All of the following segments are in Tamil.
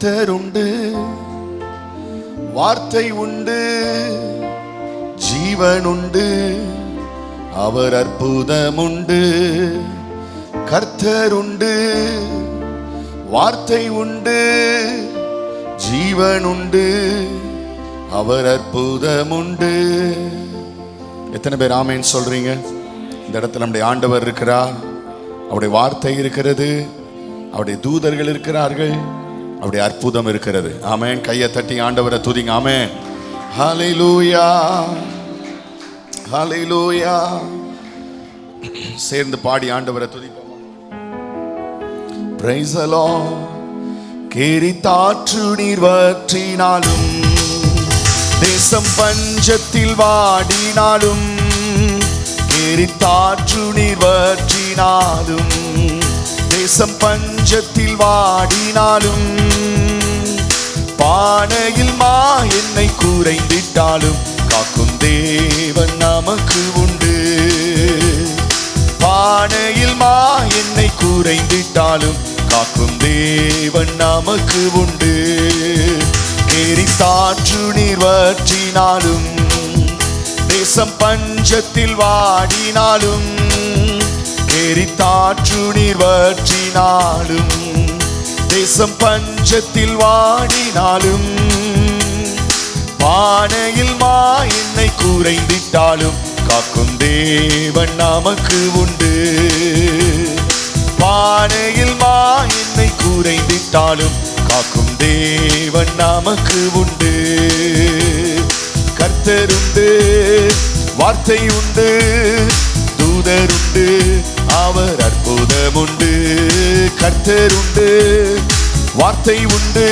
கர்த்தர் உண்டு, வார்த்தை உண்டு, ஜீவன் உண்டு, அவர் அற்புதம் உண்டு. கர்த்தர் உண்டு, வார்த்தை உண்டு, ஜீவன் உண்டு, அவர் அற்புதம் உண்டு. எத்தனை பேர் ஆமென் சொல்றீங்க? இந்த இடத்துல நம்முடைய ஆண்டவர் இருக்கிறார், அவருடைய வார்த்தை இருக்கிறது, அவருடைய தூதர்கள் இருக்கிறார்கள், அவருடைய அற்புதம் இருக்கிறது. ஆமென். கையை தட்டி ஆண்டவரை துதிங்க. ஆமென். ஹல்லேலூயா, ஹல்லேலூயா. சேர்ந்து பாடி ஆண்டவரை துதிப்போம். Praise the Lord. கேரித்தாற்று நீர் வற்றினாலும், தேசம் பஞ்சத்தில் வாடினாலும், கேரித்தாற்று நீர் வற்றினாலும், தேசம் பஞ்சத்தில் வாடினாலும், பானையில் மா எண்ணெய் குறைந்திட்டாலும், காக்கும் தேவன் நமக்கு உண்டு. பானையில் மா எண்ணெய் குறைந்திட்டாலும், காக்கும் தேவன் நமக்கு உண்டு. கேரித்தாற்று நீர் வற்றினாலும், தேசம் பஞ்சத்தில் வாடினாலும், கேரித்தாற்று நீர் வற்றினாலும், தேசம் பஞ்சத்தில் வாடினாலும், பானையில் மா எண்ணெய் குறைந்திட்டாலும், காக்கும் தேவன் நமக்கு உண்டு. பானையில் மா எண்ணெய் குறைந்திட்டாலும், காக்கும் தேவன் நமக்கு உண்டு. கர்த்தர் உண்டு, வார்த்தை உண்டு, தூதர் உண்டு, அவர் அற்புதம் உண்டு. கர்த்தர் உண்டு, வார்த்தை உண்டு,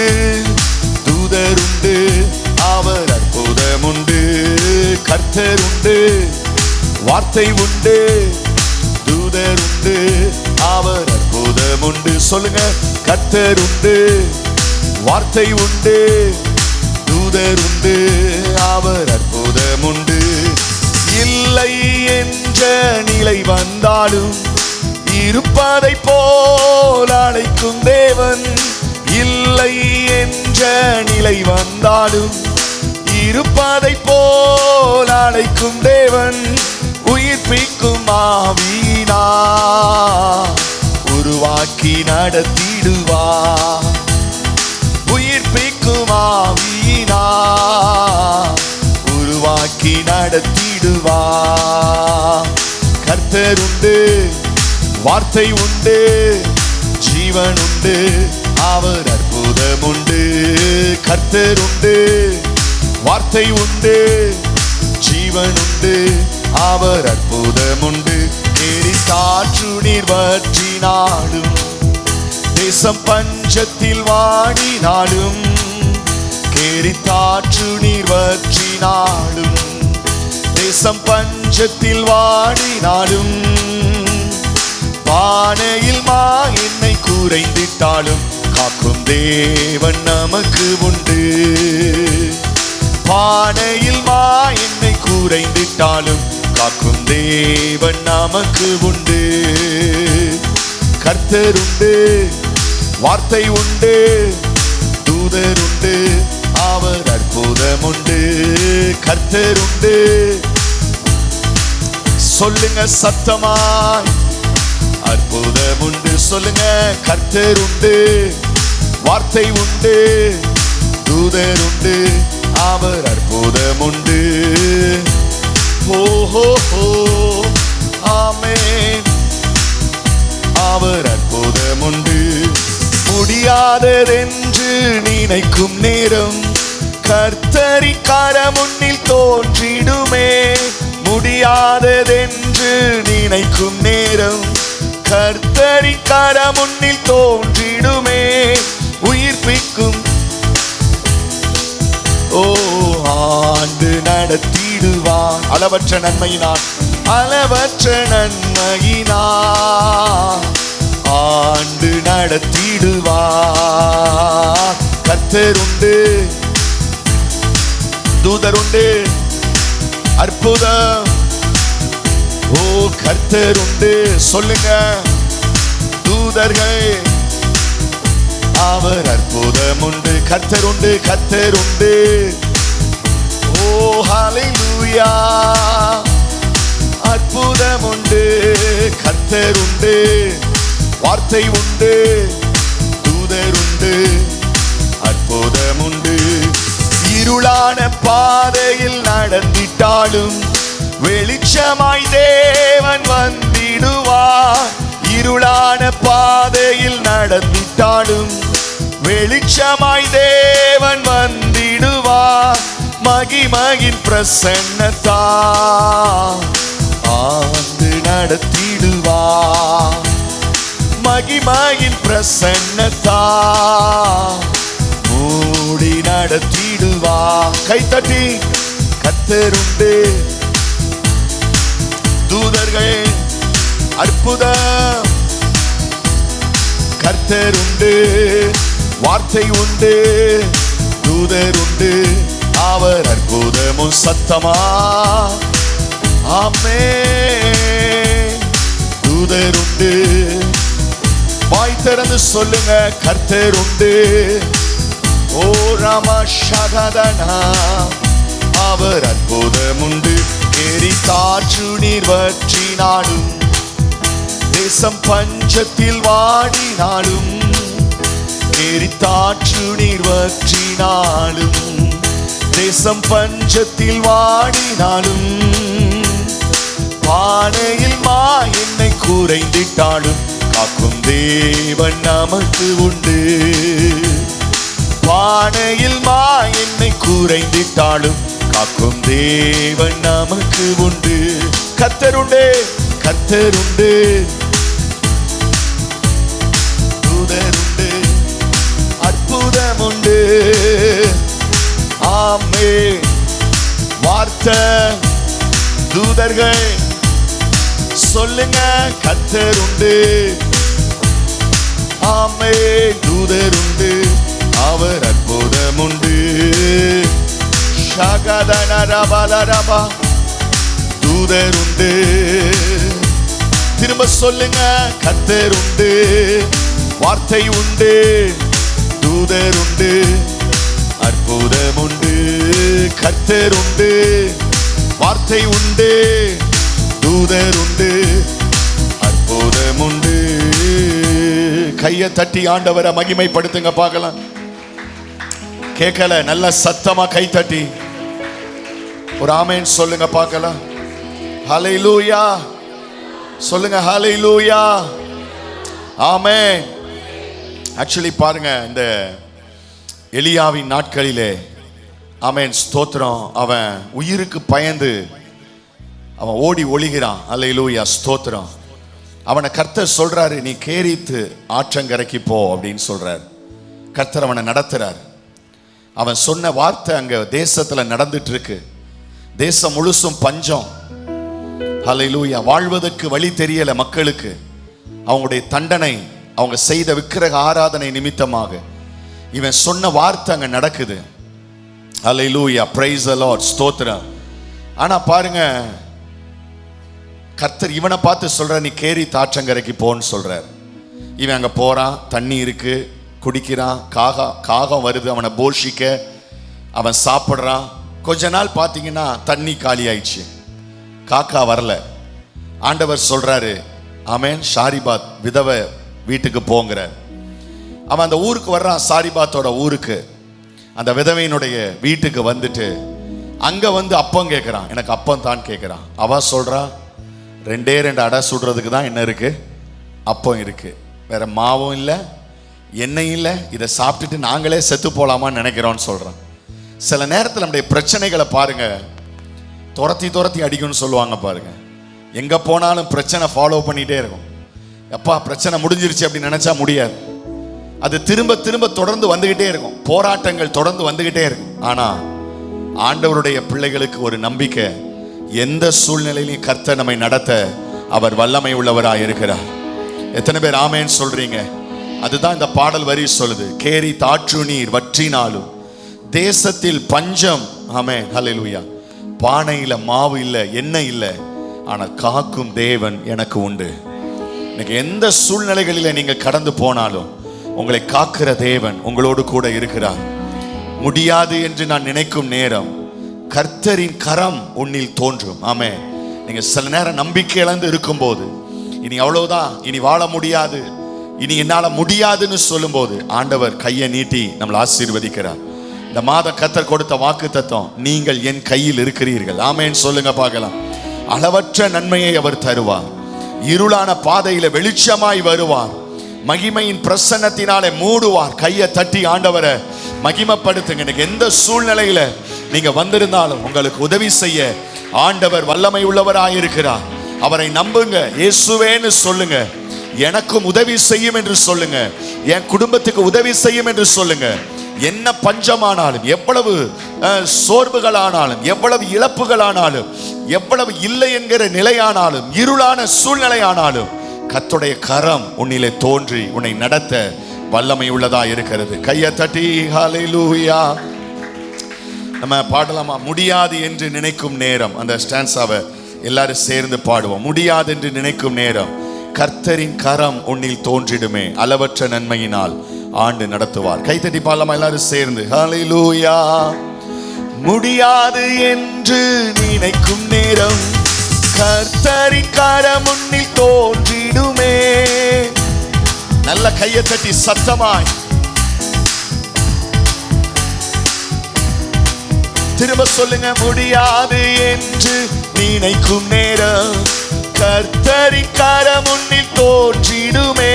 தூதர் உண்டு, அவர் அற்புதம் உண்டு. கர்த்தர் உண்டு, வார்த்தை உண்டு, தூதர் உண்டு, அவர் அற்புதம் உண்டு. சொல்லுங்க. கர்த்தர் உண்டு, வார்த்தை உண்டு, தூதர் உண்டு, அவர் அற்புதம் உண்டு. இல்லை என்ற நிலை வந்தாலும், இருப்பதை போல் அழைக்கும் தேவன். இல்லை என்ற நிலை வந்தாலும், இருப்பதை போல் அழைக்கும் தேவன். உயிர்ப்பிக்கும் ஆவியினா உருவாக்கி நடத்திடுவார். உயிர்ப்பிக்கும் ஆவியினா உருவாக்கி நடத்திடுவார். கர்த்தர் உண்டு, வார்த்தை உண்டு, ஜீவன் உண்டு, அவர் அற்புதம் உண்டு. கர்த்தர் உண்டு, வார்த்தை உண்டு, ஜீவன் உண்டு, அவர் அற்புதம் உண்டு. கேரித்தாற்று நீர் வற்றினாலும், தேசம் பஞ்சத்தில் வாடினாலும், கேரித்தாற்று நீர் வற்றினாலும், தேசம் பஞ்சத்தில் வாடினாலும், பானையில் மா எண்ணெய் குறைந்திட்டாலும், காக்கும் தேவன் நமக்கு உண்டு. பானையில் மா எண்ணெய் குறைந்திட்டாலும், காக்கும் தேவன் நமக்கு உண்டு. கர்த்தர் உண்டு, வார்த்தை உண்டு, தூதர் உண்டு, அவர் அற்புதம் உண்டு. கர்த்தர் உண்டு. சொல்லுங்க சத்தமாய், அற்புதம் உண்டு. சொல்லுங்க. கர்த்தர் உண்டு, வார்த்தை உண்டு, தூதர் உண்டு, அவர் அற்புதம் உண்டு. ஓஹோ, ஆமென். அவர் அற்புதம் உண்டு. முடியாததென்று நினைக்கும் நேரம், கர்த்தரின் கரம் முன்னில் தோன்றிடுமே. முடியாததென்று நினைக்கும் நேரம், கர்த்தரின் கரம் முன்னில் தோன்றிடுமே. உயிர்ப்பிக்கும் ஆண்டு நடத்திடுவான். அளவற்ற நன்மையினால், அளவற்ற நன்மையினால் ஆண்டு நடத்திடுவார். கர்த்தர் உண்டு, தூதர் உண்டு, அற்புதம். ஓ கர்த்தர் உண்டு. சொல்லுங்க. தூதர்கள், அவர் அற்புதம் உண்டு. கர்த்தர் உண்டு, கர்த்தர் உண்டு. ஓ ஹல்லேலூயா. அற்புதம் உண்டு, கர்த்தர் உண்டு, வார்த்தை உண்டு, தூதர் உண்டு, அற்புதம் உண்டு. இருளான பாதையில் நடந்திட்டாலும் வெளிச்சமாய் தேவன் வந்திடுவார். இருளான பாதையில் நடந்திட்டாலும் வெளிச்சமாய் தேவன் வந்திடுவார். மகிமையின் பிரசன்னத்தால் ஆண்டு நடத்திடுவார். மகிமையின் பிரசன்னத்தால் மூடி நடத்திடுவார். கைத்தட்டி கர்த்தர் உண்டு. தூதர்கள் அற்புதம். கர்த்தர் உண்டு, வார்த்தை உண்டு, தூதர் உண்டு, அவர் அற்புதமும் சத்தமா. ஆமென். தூதர் உண்டு. வாய் திறந்து சொல்லுங்க, கர்த்தர் உண்டு. ஓ ராமா ஷகதனா. அவர் அற்புதம் உண்டு. ஏரி காற்று நீர் வற்றினாலும் தேசம் பஞ்சத்தில் வாடினாலும் ஏரி காற்று நீர் வற்றினாலும் தேசம் பஞ்சத்தில் வாடினாலும் பானையில் மா என்னை குறைந்திட்டாலும் காக்கும் தேவன் நமக்கு உண்டு. பானையில் மா என்னை குறைந்திட்டாலும் காக்கும் தேவன் நமக்கு உண்டு. கர்த்தர் உண்டு, கர்த்தர் உண்டு, தூதர் உண்டு, அற்புதம் உண்டு. ஆமென். வார்த்தை, தூதர்கள் சொல்லுங்க, கர்த்தர் உண்டு. ஆமென். தூதர் உண்டு, அவர் அற்புதம் உண்டு. தூதர் உண்டு. திரும்ப சொல்லுங்க, கர்த்தர் உண்டு, வார்த்தை உண்டு, தூதர் உண்டு, அற்புதம் உண்டு. கர்த்தர் உண்டு, வார்த்தை உண்டு, தூதர் உண்டு, அற்புதம் உண்டு. கையை தட்டி ஆண்டவரை மகிமைப்படுத்துங்க பார்க்கலாம். கேட்கல, நல்ல சத்தமா கை தட்டி ஒரு ஆமென் சொல்லுங்க பார்க்கலாம். ஹல்லேலூயா சொல்லுங்க, ஹல்லேலூயா. ஆமென். ஆக்சுவலி பாருங்க, இந்த எலியாவின் நாட்களிலே ஆமென் ஸ்தோத்திரம், அவன் உயிருக்கு பயந்து அவன் ஓடி ஒளிகிறான். ஹல்லேலூயா ஸ்தோத்திரம். அவனை கர்த்தர் சொல்றாரு, நீ கேரித்து ஆற்றங்கரைக்கு போ அப்படின்னு சொல்றாரு. கர்த்தர் அவனை நடத்துறார். அவன் சொன்ன வார்த்தை அங்க தேசத்துல நடந்துட்டு இருக்கு. தேசம் முழுசும் பஞ்சம். ஹல்லேலூயா. வாழ்வதற்கு வழி தெரியல மக்களுக்கு. அவங்களுடைய தண்டனை, அவங்க செய்த விக்கிரக ஆராதனை நிமித்தமாக இவன் சொன்ன வார்த்தை அங்க நடக்குது. ஹல்லேலூயா, பிரைஸ் தி லார்ட், ஸ்தோத்திரம். ஆனா பாருங்க, கர்த்தர் இவனை பார்த்து சொல்ற, நீ கேரி தாற்றங்கரைக்கு போன்னு சொல்றார். இவன் அங்க போறான், தண்ணி இருக்கு, குடிக்கிறான், காகம் வருது அவனை போஷிக்க, அவன் சாப்பிட்றான். கொஞ்ச நாள் பார்த்தீங்கன்னா தண்ணி காலி ஆயிடுச்சு, காக்கா வரல. ஆண்டவர் சொல்றாரு, ஆமென், சாரிபாத் விதவை வீட்டுக்கு போங்கிறார். அவன் அந்த ஊருக்கு வர்றான், சாரிபாத்தோட ஊருக்கு. அந்த விதவையினுடைய வீட்டுக்கு வந்துட்டு அங்க வந்து அப்பம் கேட்கிறான். எனக்கு அப்பம் தான் கேட்கிறான். அவ சொல்றா, 2 அடை சுடுறதுக்கு தான் என்ன இருக்கு, அப்பம் இருக்கு, வேற மாவும் இல்லை, எண்ணெய் இல்லை, இதை சாப்பிட்டுட்டு நாங்களே செத்து போலாமான்னு நினைக்கிறோன்னு சொல்றான். சில நேரத்தில் நம்முடைய பிரச்சனைகளை பாருங்க, துரத்தி அடிக்கும்னு சொல்லுவாங்க பாருங்க. எங்க போனாலும் பிரச்சனை ஃபாலோ பண்ணிட்டே இருக்கும். எப்பா பிரச்சனை முடிஞ்சிருச்சு அப்படின்னு நினைச்சா முடியாது. அது திரும்ப திரும்ப தொடர்ந்து வந்துகிட்டே இருக்கும். போராட்டங்கள் தொடர்ந்து வந்துகிட்டே இருக்கும். ஆனா ஆண்டவருடைய பிள்ளைகளுக்கு ஒரு நம்பிக்கை, எந்த சூழ்நிலையிலும் கர்த்தர் நம்மை நடத்த அவர் வல்லமை உள்ளவராய் இருக்கிறார். எத்தனை பேர் ஆமென் சொல்றீங்க? அதுதான் இந்த பாடல் வரி சொல்லுது. கேரி தாற்று நீர் வற்றினாலும் தேசத்தில் பஞ்சம். ஆமென், ஹல்லேலூயா. பானையில மாவு இல்லை, எண்ணெய் இல்லை, ஆனா காக்கும் தேவன் எனக்கு உண்டு. இன்னைக்கு எந்த சூழ்நிலைகளில நீங்க கடந்து போனாலும், உங்களை காக்கிற தேவன் உங்களோடு கூட இருக்கிறார். முடியாது என்று நான் நினைக்கும் நேரம் கர்த்தரின் கரம் உன்னில் தோன்றும். ஆமென். நீங்க சில நேரம் நம்பிக்கை இழந்து இருக்கும் போது, இனி அவ்வளவுதான், இனி வாழ முடியாது, இனி என்னால முடியாதுன்னு சொல்லும் போது ஆண்டவர் கையை நீட்டி நம்மளை ஆசீர்வதிக்கிறார். இந்த மாதம் கர்த்தர் கொடுத்த வாக்குத்தத்தம், நீங்கள் என் கையில் இருக்கிறீர்கள். ஆமென் சொல்லுங்க பார்க்கலாம். அளவற்ற நன்மையை அவர் தருவார். இருளான பாதையில வெளிச்சமாய் வருவார். மகிமையின் பிரசன்னத்தினாலே மூடுவார். கையை தட்டி ஆண்டவரை மகிமைப்படுத்துங்க. எனக்கு எந்த சூழ்நிலையில நீங்க வந்திருந்தாலும் உங்களுக்கு உதவி செய்ய ஆண்டவர் வல்லமை உள்ளவராயிருக்கிறார். அவரை நம்புங்க. இயேசுவேன்னு சொல்லுங்க. எனக்கும் உதவி செய்யும் என்று சொல்லுங்க. என் குடும்பத்துக்கு உதவி செய்யும் என்று சொல்லுங்க. என்ன பஞ்சமானாலும், எவ்வளவு சோர்வுகளானாலும், எவ்வளவு இழப்புகளானாலும், எவ்வளவு இல்லை என்கிற நிலையானாலும், இருளான சூழ்நிலையானாலும் கர்த்தருடைய கரம் உன்னிலே தோன்றி உன்னை நடத்த வல்லமை உள்ளதா இருக்கிறது. கையை தட்டி ஹல்லேலூயா. நம்ம பாடலாமா? முடியாது என்று நினைக்கும் நேரம். அந்த ஸ்டான்ஸாவை எல்லாரும் சேர்ந்து பாடுவோம். முடியாது என்று நினைக்கும் நேரம் கர்த்தரின் கரம் உன்னில் தோன்றிடுமே, அளவற்ற நன்மையினால் ஆண்டு நடத்துவார். கைத்தட்டி பாடலாமா எல்லாரும் சேர்ந்து? ஹல்லேலூயா. முடியாது என்று நினைக்கும் நேரம் கர்த்தரின் கரம் உன்னில் தோன்றிடுமே. நல்ல கையை தட்டி சத்தமாய் திரும்ப சொல்லுங்க. முடியாது என்று நினைக்கும் நேரம் கர்த்தரின் கரம் உன்னில் தோன்றிடுமே.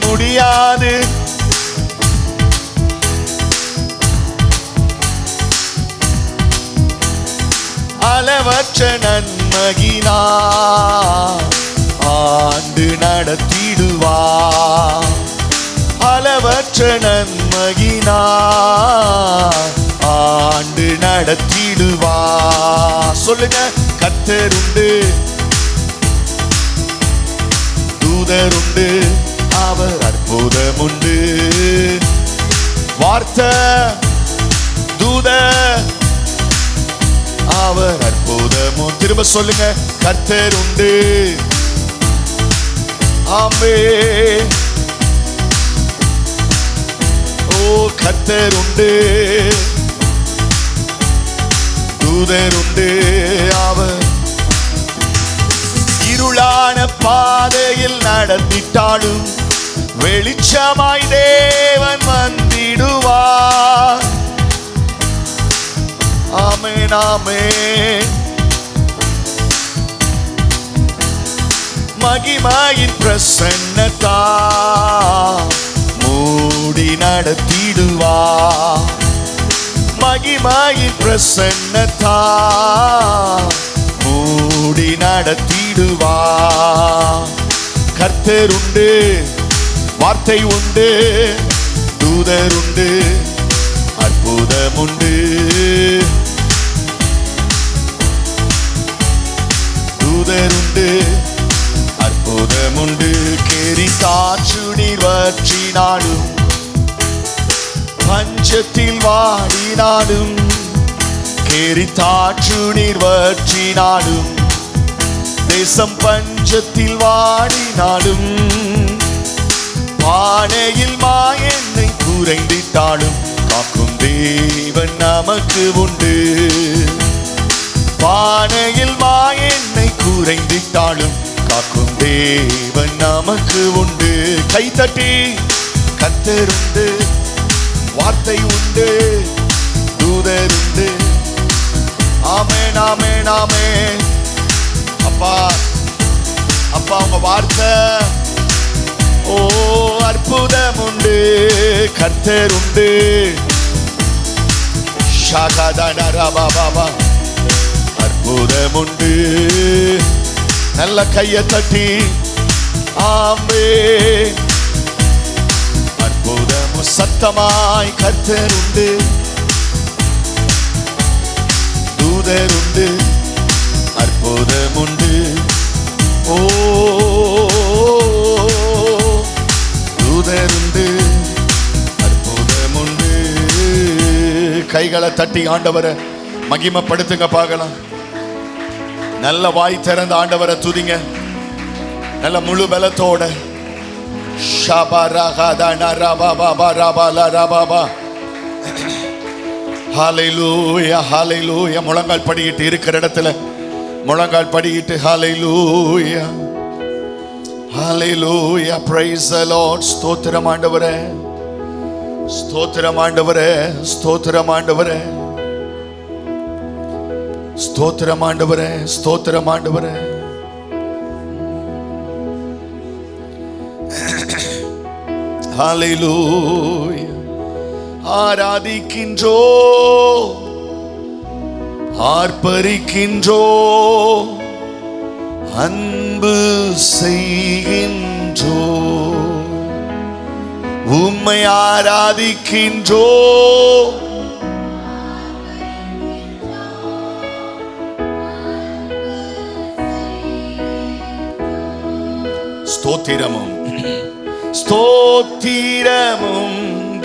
முடியாது. அளவற்ற நன்மையினால் ஆண்டு நடத்திடுவார். அளவற்ற நன்மையினால் ஆண்டு நடத்திடுவார். சொல்லுங்க. கர்த்தருண்டு, தூதருண்டு, அவர் அற்புதமுண்டு. வார்த்தை தூத அவர் அற்புதமோ. திரும்ப சொல்லுங்க. கர்த்தருண்டு. ஆமென். ஓ கர்த்தருண்டு, தூதருண்டு, அவர் இருளான பாதையில் நடந்திட்டாலும் வெளிச்சமாய் தேவன் வந்திடுவார். ஆமென் ஆமென். மகிமையின் பிரசன்னத்தால் மூடி நடத்திடுவார். மகிமையின் பிரசன்னத்தால் மூடி நடத்திடுவார். கர்த்தருண்டு, வார்த்தை உண்டு, தூதருண்டு, அற்புதமுண்டு. தூதருண்டு, அற்புதமுண்டு. கேரி காற்று நீர் வற்றினாலும், பஞ்சத்தில் வாடினாலும், கேரி காற்று நீர் வற்றினாலும், தேசம் பஞ்சத்தில் வாடினாலும், பானையில் மாயெண்ணெய் குறைந்திட்டாலும் காக்கும் தேவன் நமக்கு உண்டு. பானையில் மாயெண்ணெய் குறைந்திட்டாலும் காக்கும் தேவன் நமக்கு உண்டு. கைத்தட்டி. கர்த்தருண்டு, வார்த்தை உண்டு, தூதருண்டு. ஆமென் ஆமென் ஆமென். அப்பா அப்பா உங்க வார்த்தை ஓ அற்புதம் உண்டு. கர்த்தருண்டு. அற்புதம் உண்டு. நல்ல கையை தட்டி ஆமென். அற்புதம் சத்தமாய் கர்த்தருண்டு, தூதருண்டு, அற்புதம் உண்டு. ஓ தூதருண்டு, அற்புதம் உண்டு. கைகளை தட்டி ஆண்டவரை மகிமைப்படுத்துங்க பார்க்கலாம். நல்ல வாய் திறந்த ஆண்டவரை துதிங்க. நல்ல முழு பலத்தோட ஷபரகதன ரபபப ரபல ரபபா. ஹல்லேலூயா ஹல்லேலூயா. முழங்கால் படியிட்டு இருக்கிற இடத்துல முழங்கால் படியிட்டு ஹல்லேலூயா ஹல்லேலூயா. Praise the Lord. ஸ்தோத்திரம் ஆண்டவரே, ஸ்தோத்திரம் ஆண்டவரே, ஸ்தோத்திரம் ஆண்டவரே, ஸ்தோத்திரம் ஆண்டவரே, ஸ்தோத்திரம் ஆண்டவரே. ஹல்லேலூயா. ஆராதிக்கின்றோ, ஆர்ப்பரிக்கின்றோ, அன்பு செய்கின்றோ, உம்மை ஆராதிக்கின்றோ, ஸ்தோத்திரமும் ஸ்தோத்திரமும்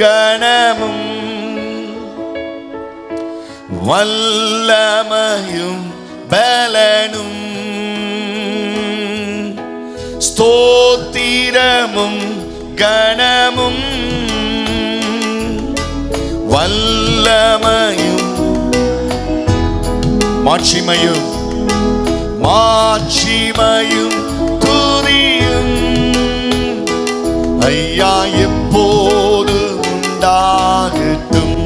கணமும் வல்லமையும் பலனும், ஸ்தோத்திரமும் கணமும் வல்லமையும் மாட்சிமையும் மாட்சிமையும் துதியும் ஐயா எப்போது உண்டாகட்டும்.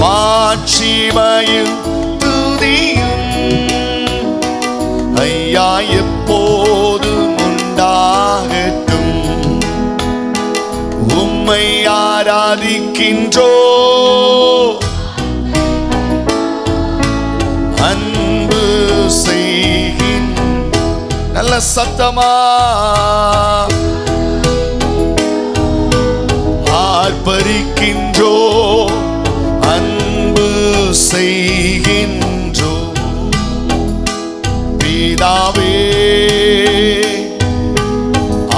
மாட்சிமையும் துதியும் ஐயா எப்போது உண்டாகட்டும். உம்மை ஆராதிக்கின்றோ, அன்பு செய்கின் நல்ல சத்தமா ஆர்ப்பரிக்கின்றோ, அன்பு செய்கின்றோ. பிதாவே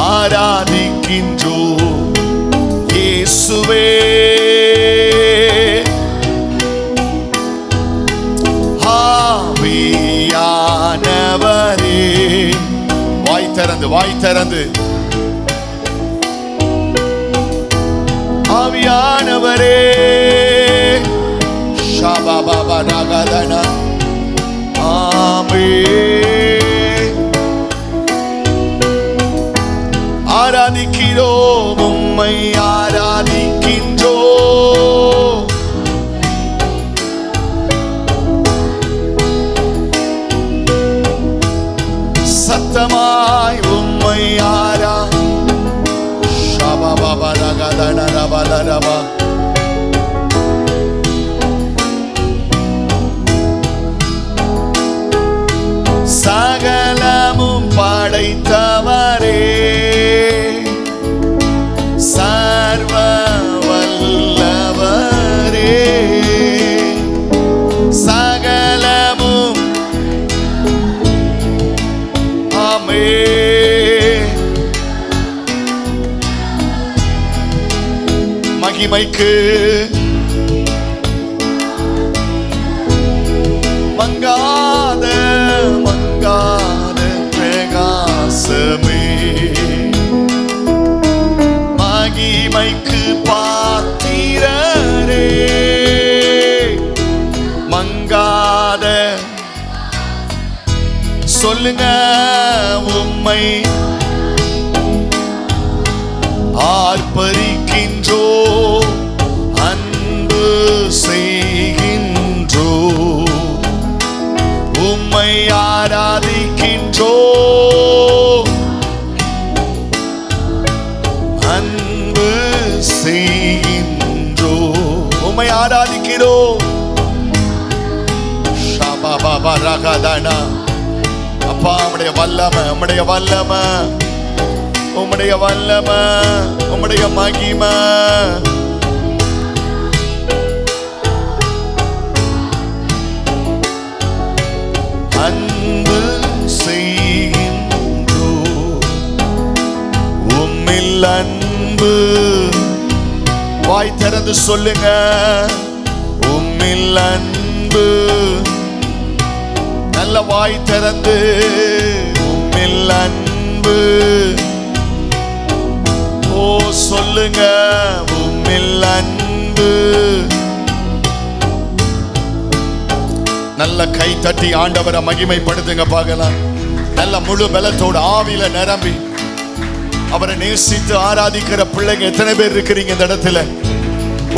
ஆராதிக்கின்றோ, இயேசுவே ஆவியானவரே. வாய் திறந்து வாய் திறந்து ஆவியானவரே. ஷபாபாபா ரகதன ஆமே. ஆராதிக்கிறோம், உம்மை ஆராதிக்கின்றோ, சத்தமாய் உம்மை ஆரா. ஷபாபாபா ரகதன ரபல ரபா. சகலமும் படைத்தவரே, சர்வ வல்லவரே, சகலமும் ஆமே. மகிமைக்கு மங்காத மங்காத பிரகாசமே, மகிமைக்கு பாத்திரரே, மங்காத சொல்லுங்க உம்மை ஆர்ப்பரிக்கின்றோ, அன்பு செய்கின்றோ, உம்மை ஆராதிக்கின்றோ, அன்பு செய்கின்றோ, உம்மை ஆராதிக்கிறோம். ஷபாபாபா ரகதனா. அப்பா உம்முடைய வல்லமை, உம்முடைய வல்லமை, உம்முடைய வல்லமை, உம்முடைய மகிமை அன்பு செய்கின்றோ, உம்மில் அன்பு. வாய் திறந்து சொல்லுங்க, உம்மில் அன்பு. நல்ல வாய் திறந்து உம்மில் அன்பு சொல்லுங்க உம்மில் அன்பு. நல்ல கை தட்டி ஆண்டவரை மகிமைப்படுத்துங்க பார்க்கலாம். நல்ல முழு பலத்தோடு ஆவியில நிரம்பி அவரை நேசித்து ஆராதிக்கிற பிள்ளைங்க எத்தனை பேர் இருக்கிறீங்க இந்த இடத்துல?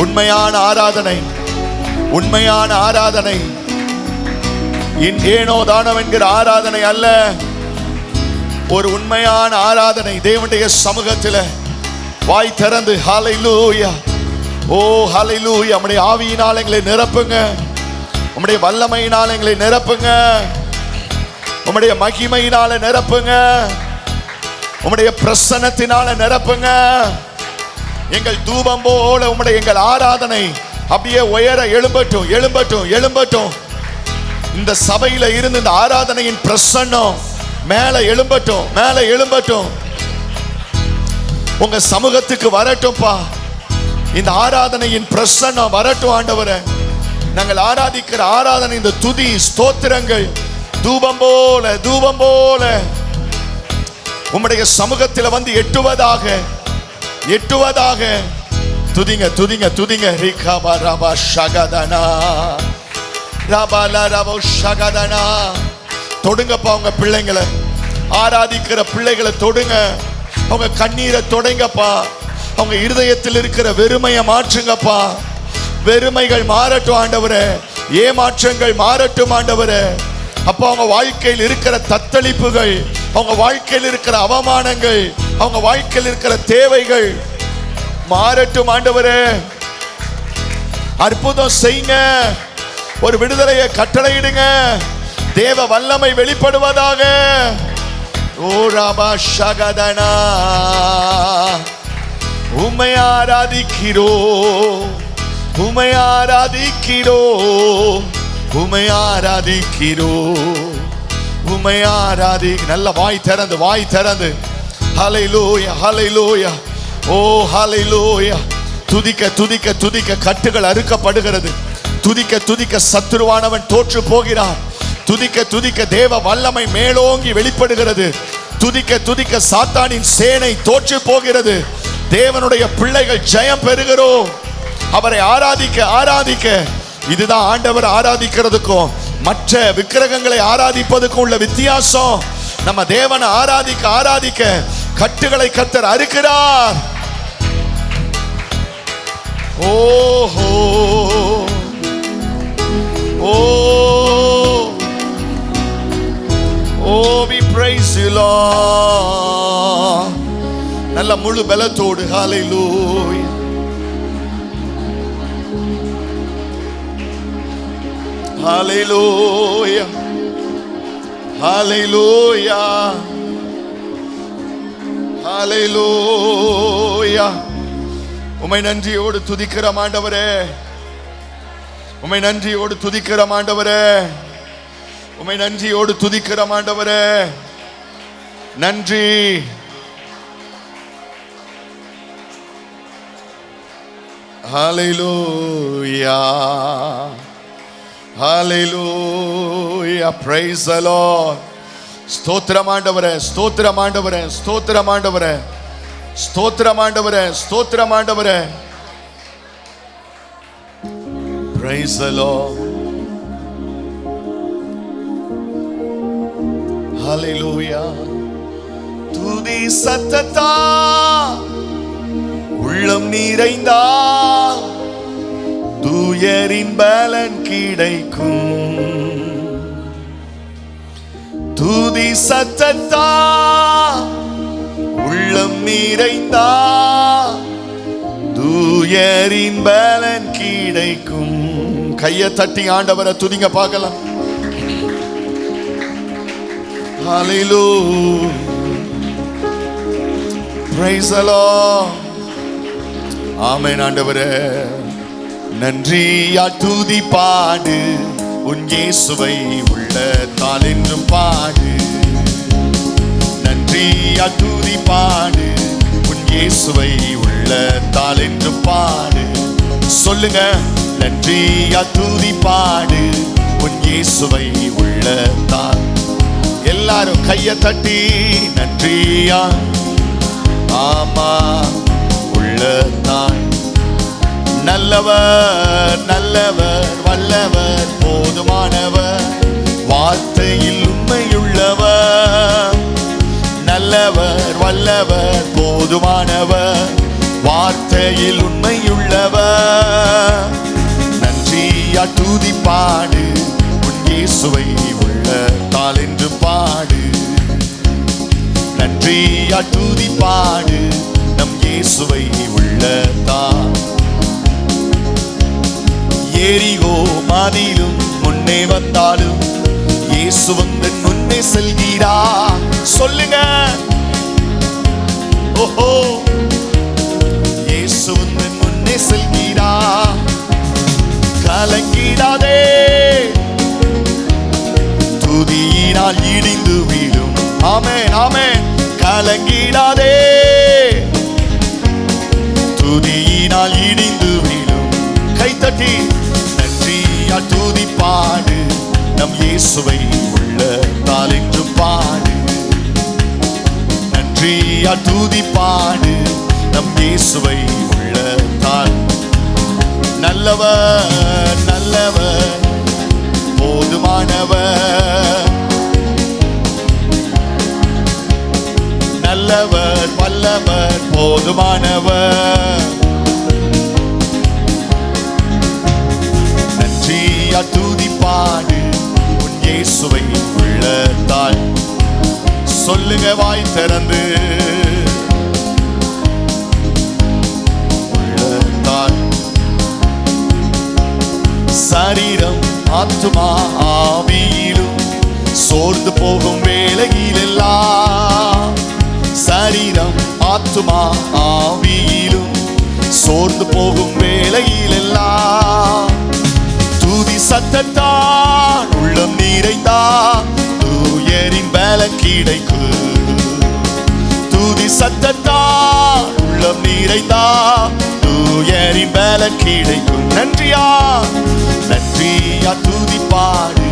உண்மையான ஆராதனை, உண்மையான ஆராதனை ஏனோ தானம் என்கிற ஆராதனை அல்ல, ஒரு உண்மையான ஆராதனை. தேவனுடைய சமூகத்தில் வாய் திறந்து ஹல்லேலூயா, ஓ ஹல்லேலூயா, நம்முடைய ஆவியினால் எங்களை நிரப்புங்க, நம்முடைய வல்லமையினால் எங்களை நிரப்புங்க, நம்முடைய மகிமையினால நிரப்புங்க, உம்முடைய பிரசன்னத்தினால நிரப்புங்க. எங்கள் தூபம் போல உம்முடைய எங்கள் ஆராதனை அப்படியே உயர எழும்பட்டும், எழும்பட்டும், எழும்பட்டும். இந்த சபையில இருந்து இந்த ஆராதனையின் பிரசன்னம் மேல எழும்பட்டும், மேல எழும்பட்டும். உங்க சமூகத்துக்கு வரட்டும்பா, இந்த ஆராதனையின் பிரசன்னம் வரட்டும் ஆண்டவரே. நாங்கள் ஆராதிக்கிற ஆராதனை, இந்த துதி ஸ்தோத்திரங்கள் தூபம் போல, தூபம் போல உம்முடைய சமூகத்தில் வந்து எட்டுவதாக, எட்டுவதாக. துதிங்க, துதிங்க, துதிங்க. ரிகாபா ரபா ஷகதனா, ரபாலா ரபா ஷகதனா. தொடுங்கப்பா உங்க பிள்ளைங்களை, ஆராதிக்கிற பிள்ளைகளை தொடுங்க. அவங்க கண்ணீரை தொடைங்கப்பா. அவங்க இருதயத்தில் இருக்கிற வெறுமையை மாற்றுங்கப்பா. வெறுமைகள் மாறட்டும் ஆண்டவரே, ஏமாற்றங்கள் மாறட்டும் ஆண்டவரே. அப்போ அவங்க வாழ்க்கையில் இருக்கிற தத்தளிப்புகள், அவங்க வாழ்க்கையில் இருக்கிற அவமானங்கள், அவங்க வாழ்க்கையில் இருக்கிற தேவைகள் மாறட்டும் ஆண்டவரே. அற்புதம் செய்யுங்க, ஒரு விடுதலையை கட்டளையிடுங்க. தேவ வல்லமை வெளிப்படுவதாக. ஓ ராபா ஷகதனா, உம்மை ஆராதிக்கிறோ, உம்மை ஆராதிக்கிறோ, உம்மை ஆராதிக்கிறோ, உம்மை ஆராதி. நல்ல வாய் திறந்து, வாய் திறந்து ஹல்லேலூயா, ஹல்லேலூயா, ஓ ஹல்லேலூயா. துதிக்க துதிக்க துதிக்க கட்டுகள் அறுக்கப்படுகிறது. துதிக்க துதிக்க சத்துருவானவன் தோற்று போகிறான். துதிக்க துதிக்க தேவ வல்லமை மேலோங்கி வெளிப்படுகிறது. துதிக்க துதிக்க சாத்தானின் சேனை தோற்று போகிறது. தேவனுடைய பிள்ளைகள் ஜெயம் பெறுகிறோம். அவரை ஆராதிக்க ஆராதிக்க. இதுதான் ஆண்டவர் ஆராதிக்கிறதுக்கும் மற்ற விக்கிரகங்களை ஆராதிப்பதுக்கும் உள்ள வித்தியாசம். நம்ம தேவனை ஆராதிக்க ஆராதிக்க கட்டுகளை கர்த்தர் அறுக்கிறார். ஓஹோ, ஓ we praise you Lord. நல்ல முழு பலத்தோடு ஹல்லேலூயா, ஹல்லேலூயா, ஹல்லேலூயா, ஹல்லேலூயா. உம்மை நன்றியோடு துதிக்கிற ஆண்டவரே, உம்மை நன்றியோடு துதிக்கிற ஆண்டவரே, உம்மை நன்றியோடு துதிக்கிற ஆண்டவரே. நன்றி. ஹல்லேலூயா, ஹல்லேலூயா, praise the Lord. ஸ்தோத்திரம் ஆண்டவரே, ஸ்தோத்திரம் ஆண்டவரே, ஸ்தோத்திரம் ஆண்டவரே, ஸ்தோத்திரம் ஆண்டவரே, ஸ்தோத்திரம் ஆண்டவரே. Praise the Lord. ஹல்லேலூயா. துதி சத்தத்தா உள்ளம் நிறைந்தா தூயரின் பலன் கிடைக்கும். துதி சத்தத்தா உள்ளம் நிறைந்தா தூயரின் பலன் கிடைக்கும். கையை தட்டி ஆண்டவரை துதிங்க பார்க்கலாம். Hallelujah, praise the Lord. ஆமென் ஆண்டவரே. நன்றியா துதி பாடு, உன் இயேசுவை உள்ளத்தால் என்றும் பாடு. நன்றியா துதி பாடு, உன் இயேசுவை உள்ளத்தால் என்றும் பாடு. சொல்லுங்க, நன்றியா துதி பாடு, உன் இயேசுவை உள்ளத்தால். எல்லாரும் கையை தட்டி நன்றியா, ஆமா உள்ள உள்ளத்தான். நல்லவர் நல்லவர் வல்லவர் போதுமானவர், வார்த்தையில் உண்மையுள்ளவர். நல்லவர் வல்லவர் போதுமானவர், வார்த்தையில் உண்மையுள்ளவர். நன்றியா துதிப்பாடு உன் இயேசுவை உள்ளத்தால் என்று பாடு. நன்றியா துதிப்பாடு நம் இயேசுவை உள்ளத்தால். எரிகோ மதிலும் முன்னே வந்தாலும் இயேசு வந்து முன்னே செல்கிறார். சொல்லுங்க, ஓஹோ, இயேசு வந்து முன்னே செல்கிறார். கலங்கிடாதே, துதியினால் இடிந்து விடும். ஆமென் ஆமென். கலங்கிடாதே, துதியினால் இடிந்து விடும். கைத்தட்டி நன்றியா துதிப்பாடு நம் இயேசுவை உள்ளத்தால் என்று பாடு. நன்றியா துதிப்பாடு நம் இயேசுவை உள்ளத்தால். நல்லவர் நல்லவர் போதுமானவர், நல்லவர் வல்லவர் போதுமானவர். நன்றியா துதிப்பாடு உன் இயேசுவை உள்ளத்தால். சொல்லுங்க வாய் திறந்து, உள்ளத்தால். சரீரம் ஆத்துமா ஆவியிலும் சோர்ந்து போகும் வேளையிலெல்லாம். சரீரம் ஆத்துமா ஆவியிலும் சோர்ந்து போகும் வேளையிலெல்லாம். துதி சத்தத்தால் உள்ளம் நிறைந்தால் தூயரின் பலன் கிடைக்கும். துதி சத்தத்தால் உள்ளம் நிறைந்தால் தூயரின் பலன் கிடைக்கும். நன்றியா நன்றியா துதிப்பாடு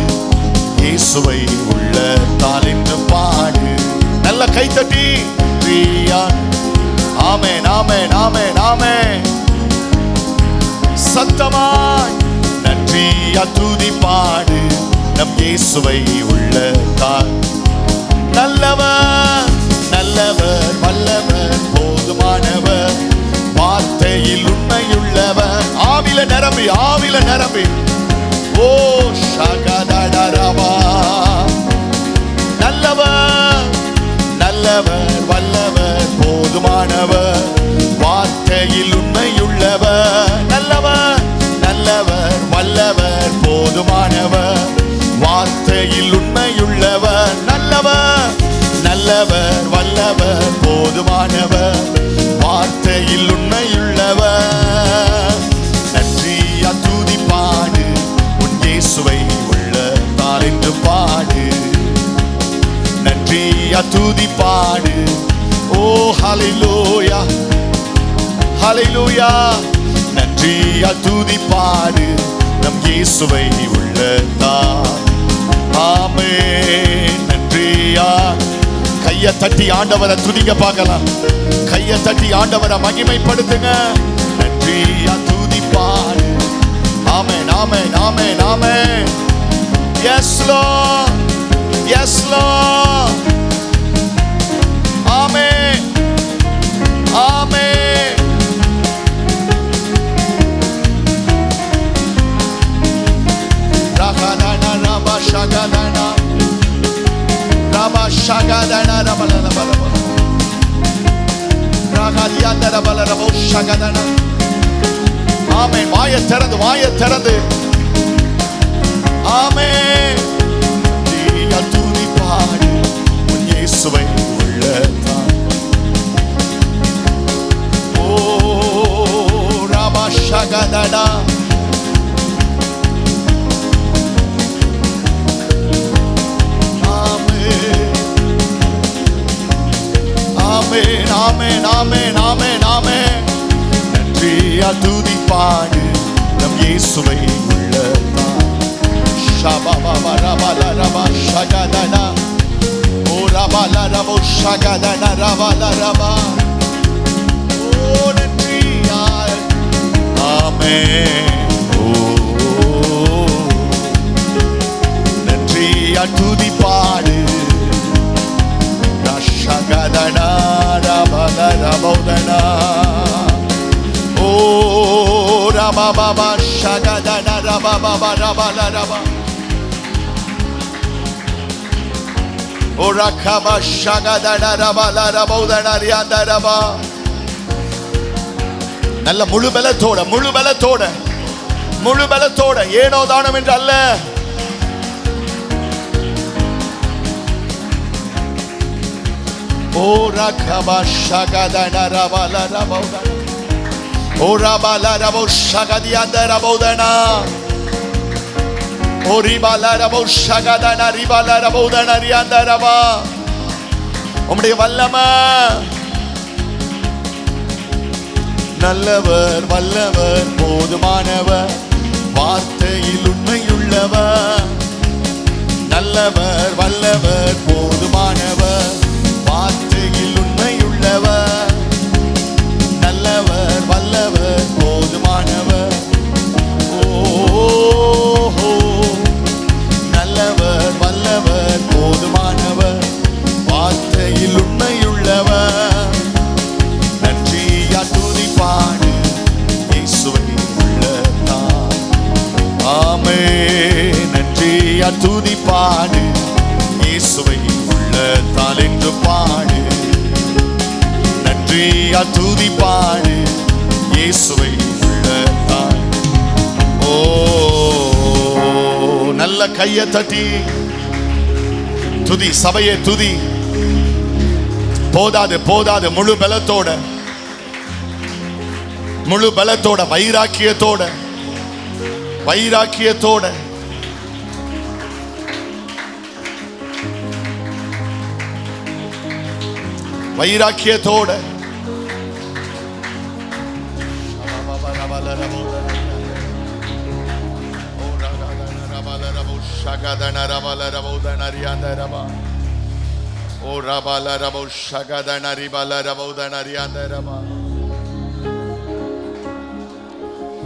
இயேசுவை உள்ளத்தால் என்று பாடு. நல்ல கைத்தட்டி பிரியா. ஆமென் ஆமென் ஆமென் ஆமென். சத்தமாய் நன்றியா துதிப்பாடு நம் இயேசுவை உள்ளத்தால். நல்லவர் நல்லவர் வல்லவர் போதுமானவர், வார்த்தையில் உண்மையுள்ளவர். ஆவில நிரம்பி ஆவில நிரம்பி. ஓ ஷகதடரபா. நல்லவர் நல்லவர் வல்லவர் போதுமானவர், வார்த்தையில் உண்மையுள்ளவர். நல்லவர் நல்லவர் வல்லவர் போதுமானவர், வார்த்தையில் உண்மையுள்ளவர். நல்லவர் நல்லவர் வல்லவர் போதுமானவர், வார்த்தையில் உண்மையுள்ளவர். நன்றியா துதிப்பாடு உன் இயேசுவை உள்ளத்தால் என்று பாடு. நன்றியா துதிப்பாடு. ஓ ஹல்லேலூயா ஹல்லேலூயா. நன்றியா துதிப்பாடு நம் இயேசுவை உள்ளத்தால். ஆமென். நன்றியா. கையை தட்டி ஆண்டவரை துதிக்க பார்க்கலாம். கையை தட்டி ஆண்டவரை மகிமைப்படுத்துங்க. நன்றியா துதிப்பாடு. Amen amen amen amen. Yes Lord yes Lord. Amen amen. ரகதன ரபா ஷகதன ரபா ஷகதன ரபலபல ரகதியந்தர பலரபோ ஷகதன. ஆமென். வாயை திறந்து வாயை திறந்து. ஆமென். நீயா துதிப்பாடு உன் இயேசுவை உள்ளத்தால். ஓ ரபா ஷகதன. ஆமென் ஆமென் ஆமென் ஆமென் ஆமென். நன்றியா துதிப்பாடு நம் இயேசுவை உள்ளத்தால். ஷபபப ரபல ரப ஷகதன. ஓ ரபல ரப ஷகதன ரபல ரப. ஓ நன்றி நன்றியா துதி பாடு. ரஷகதனா ரபல ரபௌதனா ஓ ரபபப ஷகதனா ரபபப ரபல ரப ஓ ரகப ஷகதனா ரபல ரபௌதனா ரியாந்த ரப. நல்ல முழு பலத்தோட முழு பலத்தோட முழு பலத்தோட, ஏனோ தானம் என்று அல்ல. ஓ ரகப ஷகதனா ரபல ரபௌதனா ஓ ரபல ரபௌ ஷகதியாந்த ரபௌதனா ஓ ரிபல ரபௌ ஷகதனா ரிபல ரபௌதனா ரியாந்த ரப. உம்முடைய வல்லமை நல்லவர் வல்லவர் போதுமானவர், வார்த்தையில் உண்மையுள்ளவர். நல்லவர் வல்லவர் போதுமானவர், வார்த்தையில் உண்மையுள்ளவர். நல்லவர் வல்லவர் போதுமானவர். ஓ நல்லவர் வல்லவர் போதுமானவர், வார்த்தையில் உண்மையுள்ளவர். நன்றியா துதி பாடு இயேசுவை உள்ளத்தால். ஆமென். நன்றியா துதி பாடு இயேசுவை உள்ளத்தால் என்று பாடு. நன்றியா துதி பாடு இயேசுவை உள்ளத்தால். ஓ நல்ல கையை தட்டி துதி, சபையை துதி. போதாது போதாது, முழு பலத்தோட முழு பலத்தோட வைராக்கியத்தோட வைராக்கியத்தோட வைராக்கியத்தோட ஓ ரபல ரபௌ ஷகதனா ரிபல ரபௌதனா ரியாந்த ரப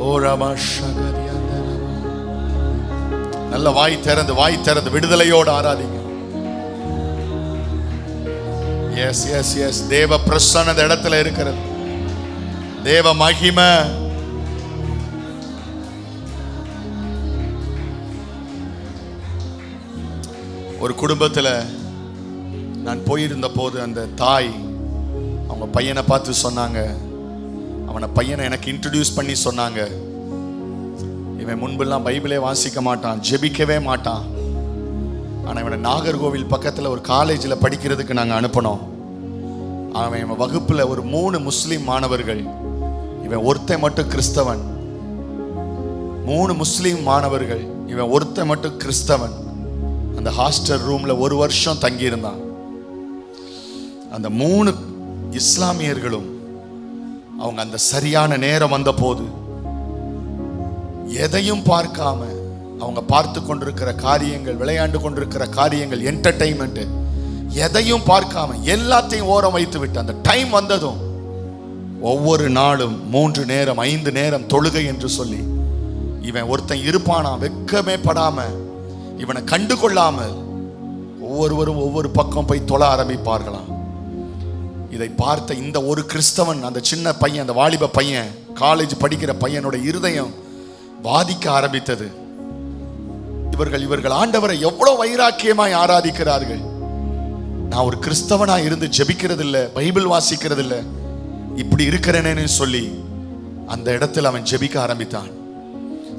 ஓ ரப ஷகதியாந்த ரப. நல்ல வாய் திறந்து விடுதலையோடு ஆராதிங்க. எஸ் எஸ் எஸ் தேவ பிரசன்னம் அந்த இடத்துல இருக்கிறது. தேவ மகிமை. ஒரு குடும்பத்தில் நான் போயிருந்த போது அந்த தாய் அவங்க பையனை பார்த்து சொன்னாங்க, பையனை எனக்கு இன்ட்ரடியூஸ் பண்ணி சொன்னாங்க, இவன் முன்பெல்லாம் பைபிளே வாசிக்க மாட்டான், ஜெபிக்கவே மாட்டான். ஆனால் இவனை நாகர்கோவில் பக்கத்தில் ஒரு காலேஜில் படிக்கிறதுக்கு நாங்கள் அனுப்பினோம். அவன் இவன் வகுப்பில் ஒரு 3 முஸ்லீம் மாணவர்கள், இவன் ஒருத்தன் மட்டும் கிறிஸ்தவன். 3 முஸ்லீம் மாணவர்கள், இவன் ஒருத்தன் மட்டும் கிறிஸ்தவன். அந்த ஹாஸ்டல் ரூம்ல 1 வருஷம் தங்கியிருந்தான். அந்த 3 இஸ்லாமியர்களும் அவங்க அந்த சரியான நேரம் வந்த போது எதையும் பார்க்காம, அவங்க பார்த்து கொண்டிருக்கிற காரியங்கள், விளையாண்டு கொண்டிருக்கிற காரியங்கள், என்டர்டைன்மெண்ட், எதையும் பார்க்காம எல்லாத்தையும் ஓரம் வைத்து விட்டு அந்த டைம் வந்ததும் ஒவ்வொரு நாளும் 3 நேரம் 5 நேரம் தொழுகை என்று சொல்லி இவன் ஒருத்தன் இருப்பானா, வெட்கமே படாம இவனை கண்டு கொள்ளாமல் ஒவ்வொருவரும் ஒவ்வொரு பக்கம் போய் தொழ ஆரம்பிப்பார்களாம். இதை பார்த்த இந்த ஒரு கிறிஸ்தவன், அந்த சின்ன பையன், அந்த வாலிப பையன், காலேஜ் படிக்கிற பையனோட இருதயம் வாதிக்க ஆரம்பித்தது. இவர்கள் ஆண்டவரை எவ்வளவு வைராக்கியமாய் ஆராதிக்கிறார்கள். நான் ஒரு கிறிஸ்தவனா இருந்து ஜெபிக்கிறது இல்லை, பைபிள் வாசிக்கிறது இல்லை, இப்படி இருக்கிறேனேன்னு சொல்லி அந்த இடத்துல அவன் ஜெபிக்க ஆரம்பித்தான்.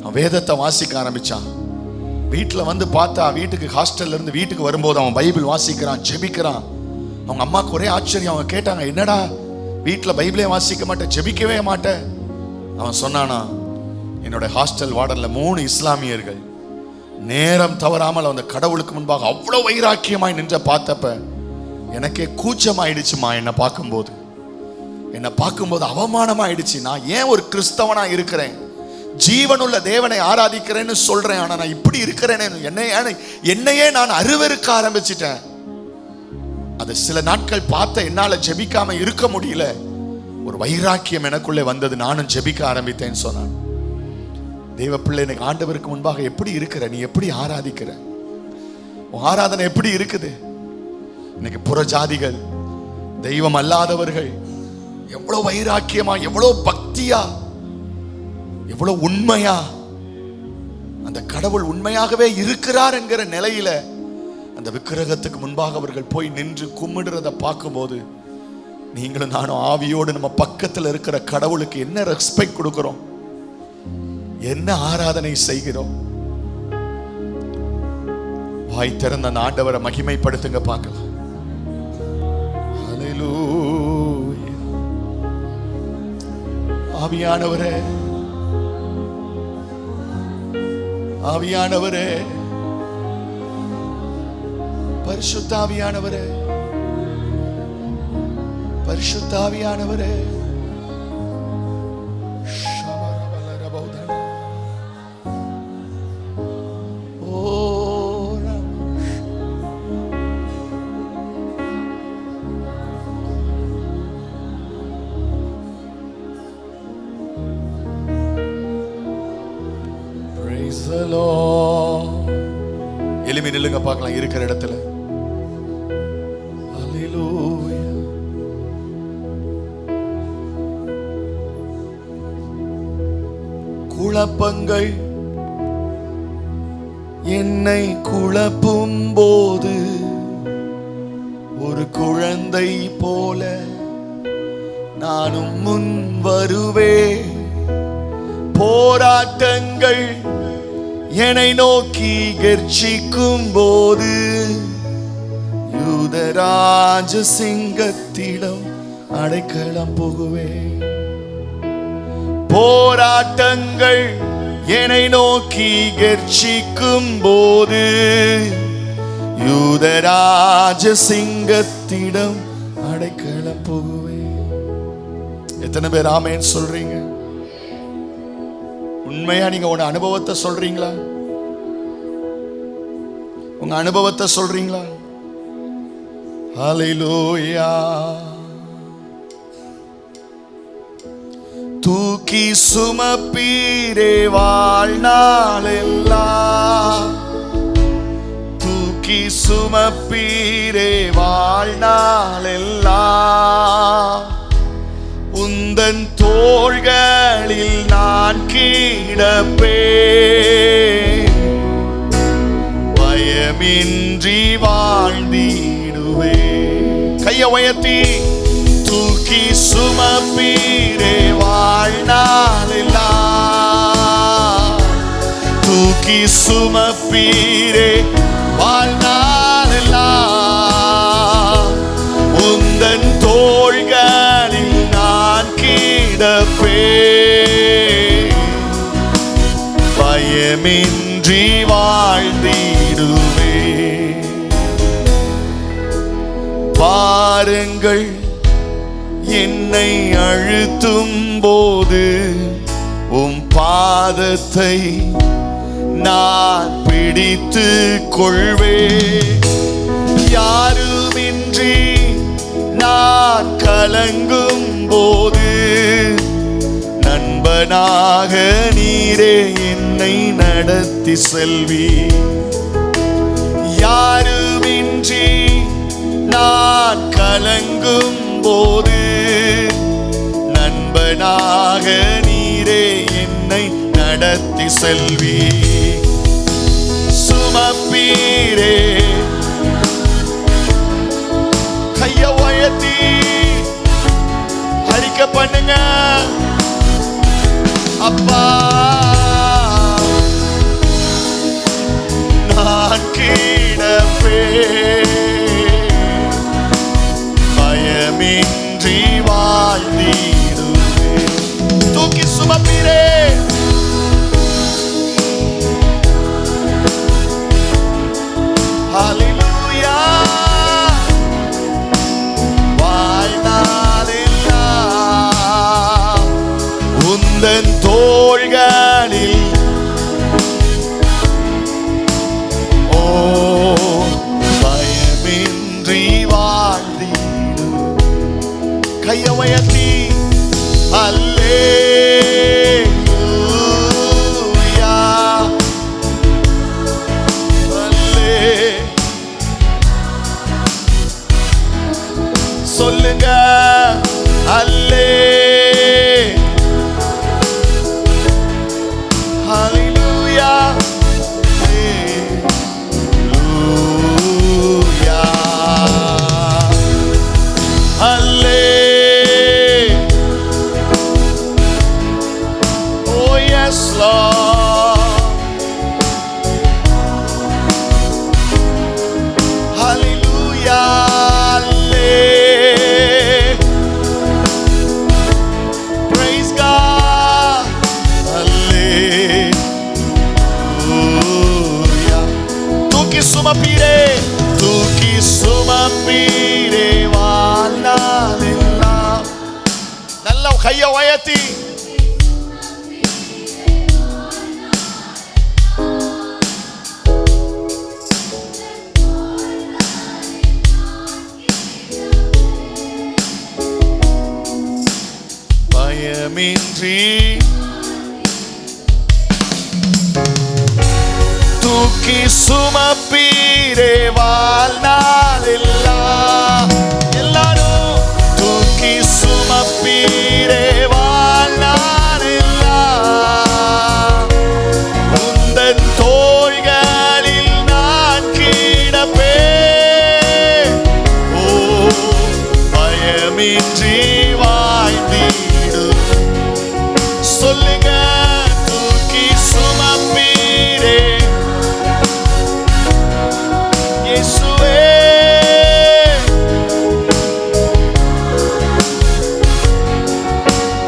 அவன் வேதத்தை வாசிக்க ஆரம்பிச்சான். வீட்டில் வந்து பார்த்தா, வீட்டுக்கு ஹாஸ்டல்ல இருந்து வீட்டுக்கு வரும்போது அவன் பைபிள் வாசிக்கிறான், ஜெபிக்கிறான். அவங்க அம்மாவுக்கு ஒரே ஆச்சரியம். அவங்க கேட்டாங்க, என்னடா வீட்டில் பைபிளே வாசிக்க மாட்டேன், ஜெபிக்கவே மாட்டேன்? அவன் சொன்னானா, என்னோட ஹாஸ்டல் வார்டன்ல 3 இஸ்லாமியர்கள் நேரம் தவறாமல் அந்த கடவுளுக்கு முன்பாக அவ்வளோ வைராக்கியமாய் நின்ற பார்த்தப்ப எனக்கே கூச்சமாயிடுச்சுமா. என்னை பார்க்கும்போது அவமானமாயிடுச்சு. நான் ஏன் ஒரு கிறிஸ்தவனா இருக்கிறேன், ஜீவனுள்ள தேவனை ஆராதிக்கிறேன்னு சொல்றேன், ஆனா நான் இப்படி இருக்கிறேன்னு என்னையே நான் அருவருக்க ஆரம்பிச்சிட்டேன். அது சில நாட்கள் பார்த்த என்னால ஜெபிக்காம இருக்க முடியல. ஒரு வைராக்கியம் எனக்குள்ளே வந்தது, நானும் ஜெபிக்க ஆரம்பித்தேன்னு சொன்னான். தேவ பிள்ளை, எனக்கு ஆண்டவருக்கு முன்பாக எப்படி இருக்கிற? நீ எப்படி ஆராதிக்கிற? உன் ஆராதனை எப்படி இருக்குது? இன்னைக்கு புற ஜாதிகள், தெய்வம் அல்லாதவர்கள் எவ்வளவு வைராக்கியமா, எவ்வளவு பக்தியா, எவ்வளவு உண்மையா அந்த கடவுள் உண்மையாகவே இருக்கிறார் என்கிற நிலையில அந்த விக்கிரகத்துக்கு முன்பாக அவர்கள் போய் நின்று கும்பிடுறத பார்க்கும்போது, நீங்களும் நானும் ஆவியோடு நம்ம பக்கத்தில் இருக்கிற கடவுளுக்கு என்ன ரெஸ்பெக்ட் கொடுக்கிறோம், என்ன ஆராதனை செய்கிறோம்? வாய் திறந்த அந்த ஆண்டவரை மகிமைப்படுத்துங்க பார்க்கலாம். ஹல்லேலூயா. ஆவியானவரே, ஆவியானவரே, பரிசுத்த ஆவியானவரே, பரிசுத்த ஆவியானவரே, எளிமை நில்லுங்க பார்க்கலாம் இருக்கிற இடத்துல. ஹல்லேலூயா. குழப்பங்கள் என்னை குழப்பும் போது ஒரு குழந்தை போல நானும் முன் வருவேன். போராட்டங்கள் என்னை நோக்கி கர்ஜிக்கும் போது யூதராஜ சிங்கத்திடம் அடைக்கலம் புகுவேன். போராட்டங்கள் என்னை நோக்கி கர்ஜிக்கும் போது யூதராஜ சிங்கத்திடம் அடைக்கலம் புகுவேன். எத்தனை பேர் ஆமென் சொல்றீங்க? உண்மையா நீங்க உங்க அனுபவத்தை சொல்றீங்களா? உங்க அனுபவத்தை சொல்றீங்களா? ஹல்லேலூயா. தூக்கி சுமப்பீரே வாழ்நாளெல்லாம், தூக்கி சுமப்பீரே வாழ்நாளெல்லாம், உந்தன் தோள்களில் நான் கிடப்பேன். பயமின்றி வாழ்ந்திடுவேன். கையை உயர்த்தி தூக்கி சுமப்பீரே வாழ்நாளெல்லாம், தூக்கி சுமப்பீரே வாழ்நாளெல்லாம், உந்தன் தோள்களில் நான் கிடப்பேன். பயமின்றி வாழ்ந்திடுவேன். பாருங்கள் என்னை அழுத்தும் போது உம் பாதத்தை நான் பிடித்து கொள்வேன். யாருமின்றி நான் கலங்கும் போது நண்பனாக நீரே என்னை நடத்தி செல்வி. யாருமின்றி நான் கலங்கும் போது நண்பனாக நீரே என்னை நடத்தி செல்வி. சுமப்பீரே, கைய உயர்த்தி அறிக்கை பண்ணுங்க. அப்பா, நான் கிடப்பேன். பயமின்றி வாழ்ந்திடுவேன். தூக்கி சுமப்பீரே, ஹல்லேலூயா. வாழ்நாளெல்லாம் உந்தன் தோள்களில், ஓ பயமின்றி வாழ்ந்திடு. கையை உயர்த்தி அல்லேலூயா. சொல்லுங்க அல்லே ஹalleluya ஹalleluya அல்லே oh yes Lord hallelujah praise God hallelujah தூக்கி சுமப்பீரே வாழ்நாளெல்லாம் நல்ல கையை உயர்த்தி பயமின்றி தூக்கி சுமப்பீரே வாழ்நாளெல்லாம் எல்லாரும் தூக்கி சுமப்பீரே வாழ்நாளெல்லாம் உந்தன் தோள்களில் நான் கிடப்பேன் ஓ பயமின்றி வாழ்ந்திடும் சொல்லுங்க தூக்கி சுமப்பீரே இயேசுவே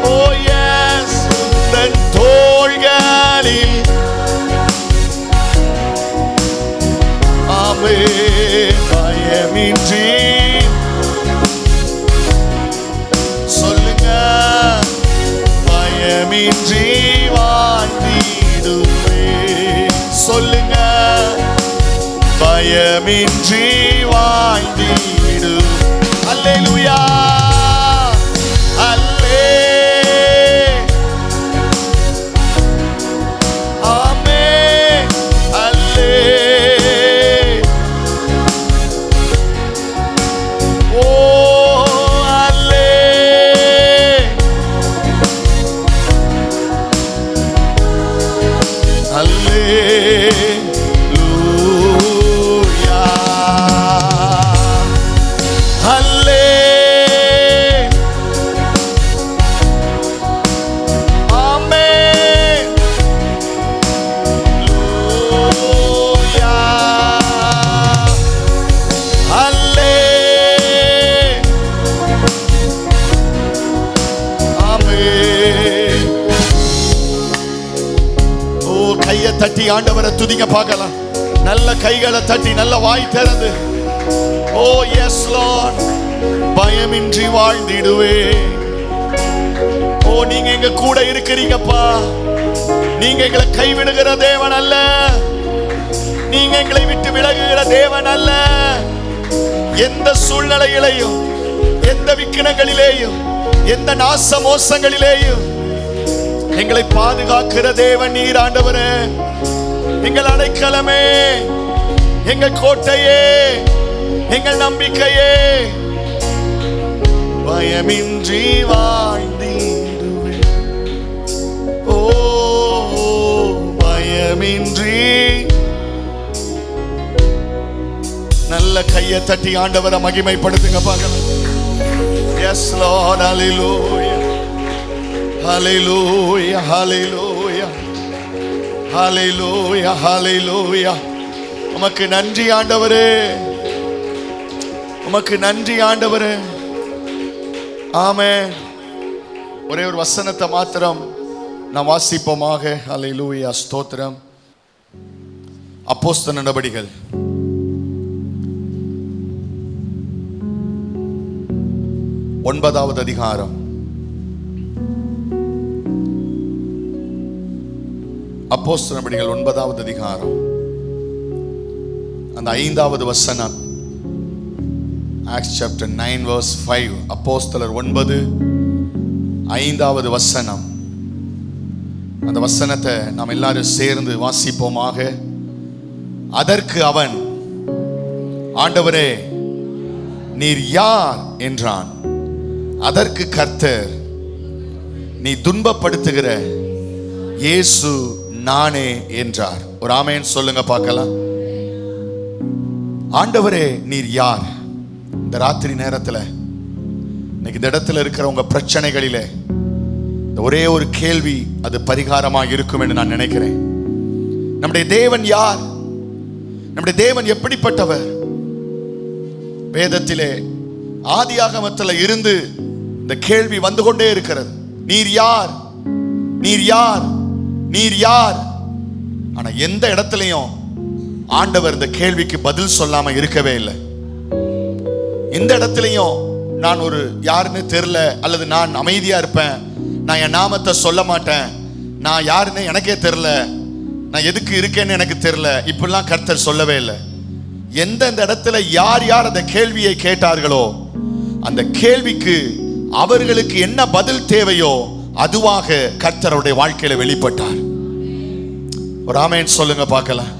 ஓ எஸ் உந்தன் தோள்களில் ஆமென் பயமின்றி சொல்லுங்க பயமின்றி வாழ்ந்திடுவே சொல்லுங்க பயமின்றி வாழ்ந்திடு அல்லேலூயா அல்லே ஆமென் அல்லே ஓ அல்லே அல்லேலூயா அல்லே ஆமென் லூயா அல்லே ஆமென் ஓ கையை தட்டி ஆண்டவரை துதிங்க பார்க்கலாம் நல்ல கைகளை தட்டி நல்ல வாய் திறந்து ஓ எஸ் லார்ட் பயமின்றி வாழ்ந்திடுவே ஓ நீங்க எங்க கூட இருக்கிறீங்கப்பா நீங்க எங்களை கைவிடுகிற தேவன் அல்ல நீங்க எங்களை விட்டு விலகுகிற தேவன் அல்ல எந்த சூழ்நிலையிலேயும் எந்த விக்கினங்களிலேயும் எந்த நாச மோசங்களிலேயும் எங்களை பாதுகாக்கிற தேவன் நீர் ஆண்டவரே எங்கள் அடைக்கலமே எங்கள் கோட்டையே எங்கள் நம்பிக்கையே பயமின்றி வாழ்ந்திடுவே ஓ பயமின்றி நல்ல கையை தட்டி ஆண்டவரை மகிமைப்படுத்துங்க பார்க்கலாம் எஸ் லார்ட் ஹalleluya ஹalleluya ஹalleluya ஹalleluya ஹalleluya உமக்கு நன்றி ஆண்டவரே உமக்கு நன்றி ஆண்டவரே ஆமென் ஒரே ஒரு வசனத்தை மாத்திரம் நாம் வாசிப்போமாக ஹalleluya ஸ்தோத்திரம் அப்போஸ்தல நடபடிகள் 9வது அதிகாரம் அப்போஸ்தல நடபடிகள் 9வது அதிகாரம் அந்த 5வது வசனம் Acts chapter 9 verse 5 அப்போஸ்தலர் 9 5வது வசனம் அந்த வசனத்தை நாம் எல்லாரும் சேர்ந்து வாசிப்போமாக அதற்கு அவன் ஆண்டவரே நீர் யார் என்றான் அதற்கு கர்த்தர், நீ துன்பப்படுத்துகிற இயேசு நானே என்றார். ஒரு ஆமென் சொல்லுங்க பார்க்கலாம். ஆண்டவரே நீர் யார்? இந்த ராத்திரி நேரத்தில் இன்னைக்கு இந்த இடத்துல இருக்கிற உங்க பிரச்சனைகளிலே ஒரே ஒரு கேள்வி, அது பரிகாரமாக இருக்கும் என்று நான் நினைக்கிறேன். நம்முடைய தேவன் யார்? நம்முடைய தேவன் எப்படிப்பட்டவர்? வேதத்திலே ஆதியாகமத்தில் இருந்து இந்த கேள்வி வந்து கொண்டே இருக்கிறது. நீர் யார்? நீர் யார்? நீர் யார்? ஆனா எந்த இடத்துலையும் ஆண்டவர் இந்த கேள்விக்கு பதில் சொல்லாம இருக்கவே இல்லை. இந்த இடத்துலையும் நான் ஒரு யாருன்னு தெரியல, அல்லது நான் அமைதியா இருப்பேன், நான் என் நாமத்தை சொல்ல மாட்டேன், நான் யாருன்னு எனக்கே தெரியல, நான் எதுக்கு இருக்கேன்னு எனக்கு தெரியல, இப்படிலாம் கர்த்தர் சொல்லவே இல்லை. எந்தெந்த இடத்துல யார் யார் அந்த கேள்வியை கேட்டார்களோ அந்த கேள்விக்கு அவர்களுக்கு என்ன பதில் தேவையோ அதுவாக கர்த்தருடைய வாழ்க்கையில வெளிப்பட்டார். ஒரு ஆமென் சொல்லுங்க பார்க்கலாம்.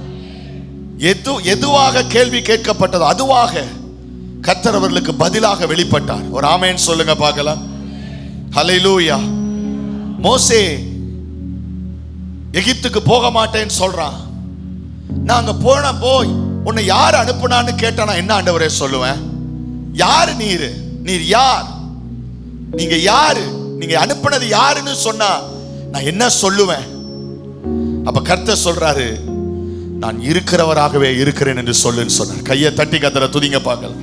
எதுவாக கேள்வி கேட்கப்பட்டதோ அதுவாக கர்த்தர் அவர்களுக்கு பதிலாக வெளிப்பட்டார். ஒரு ஆமென் சொல்லுங்க பார்க்கலாம். ஹல்லேலூயா. மோசே எகிப்துக்கு போக மாட்டேன்னு சொல்றான். நாங்க போய் உன்னை யார் அனுப்புனான்னு கேட்டா நான் என்ன ஆண்டவரே சொல்லுவேன்? யாரு நீர்? நீர் யார்? நீங்க யாரு? நீங்க அனுப்புனது யாருன்னு சொன்னா நான் என்ன சொல்லுவேன்? அப்ப கர்த்தர் சொல்றாரு, நான் இருக்கிறவராகவே இருக்கிறேன் என்று சொல்லுன்னு சொன்னார். கையை தட்டி கர்த்தரை துதிங்க பார்க்கலாம்.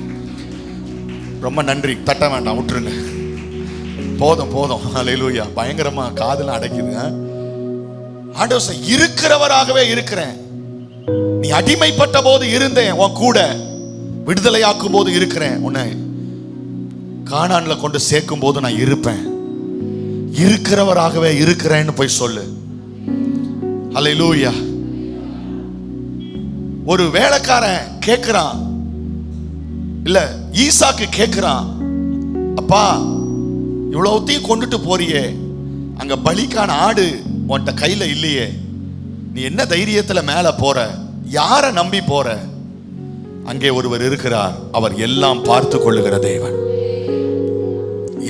ரொம்ப நன்றி. தட்ட வேண்டாம், விட்டுருங்க. போதும் போதும். ஹல்லேலூயா. பயங்கரமா காதுல அடைக்குது. ஆண்டவர் இருக்கிறவராகவே இருக்கிறேன். நீ அடிமைப்பட்ட போது இருந்தேன் உன் கூட, விடுதலையாக்கும் போது இருக்கிறேன், உன்னை கானான்ல கொண்டு சேர்க்கும் போது நான் இருப்பேன், இருக்கிறவராகவே இருக்கிறேன்னு போய் சொல்லு. ஹல்லேலூயா. ஒரு வேலைக்காரன் கேட்கிறான், இல்ல ஈசாக்கு கேட்கிறான், அப்பா இவ்வளவுத்தையும் கொண்டுட்டு போறியே, அங்க பலிக்கான ஆடு உன்கிட்ட கையில இல்லையே, நீ என்ன தைரியத்துல மேல போற? யார நம்பி போற? அங்கே ஒருவர் இருக்கிறார், அவர் எல்லாம் பார்த்து கொள்ளுகிற தேவன்,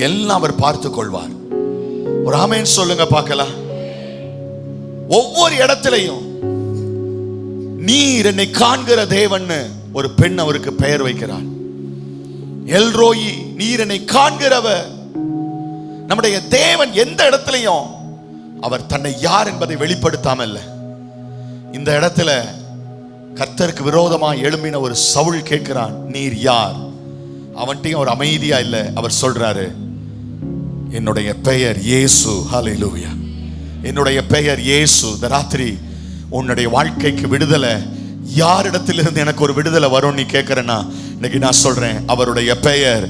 எல்லாம் அவர் பார்த்து கொள்வார். ஒரு ஆமென் சொல்லுங்க பார்க்கலாம். ஒவ்வொரு இடத்திலையும் நீர் என்னை காண்கிற தேவன் ஒரு பெண் அவருக்கு பெயர் வைக்கிறார். எல்ரோயி, நீர் என்னை காண்கிறவர். நம்முடைய தேவன் எந்த இடத்திலையும் அவர் தன்னை யார் என்பதை வெளிப்படுத்தாமல், இந்த இடத்துல கர்த்தருக்கு விரோதமாக எழும்பின ஒரு சவுல் கேட்கிறான், நீர் யார்? அவன்கிட்டையும் ஒரு அமைதியா இல்லை. அவர் சொல்றாரு, என்னுடைய பெயர் இயேசு. ஹல்லேலூயா. என்னுடைய பெயர் இயேசு. இந்த ராத்திரி உன்னுடைய வாழ்க்கைக்கு விடுதலை யாரிடத்திலிருந்து எனக்கு ஒரு விடுதலை வரும் நீ கேட்கிறேன்னா, இன்னைக்கு நான் சொல்றேன், அவருடைய பெயர்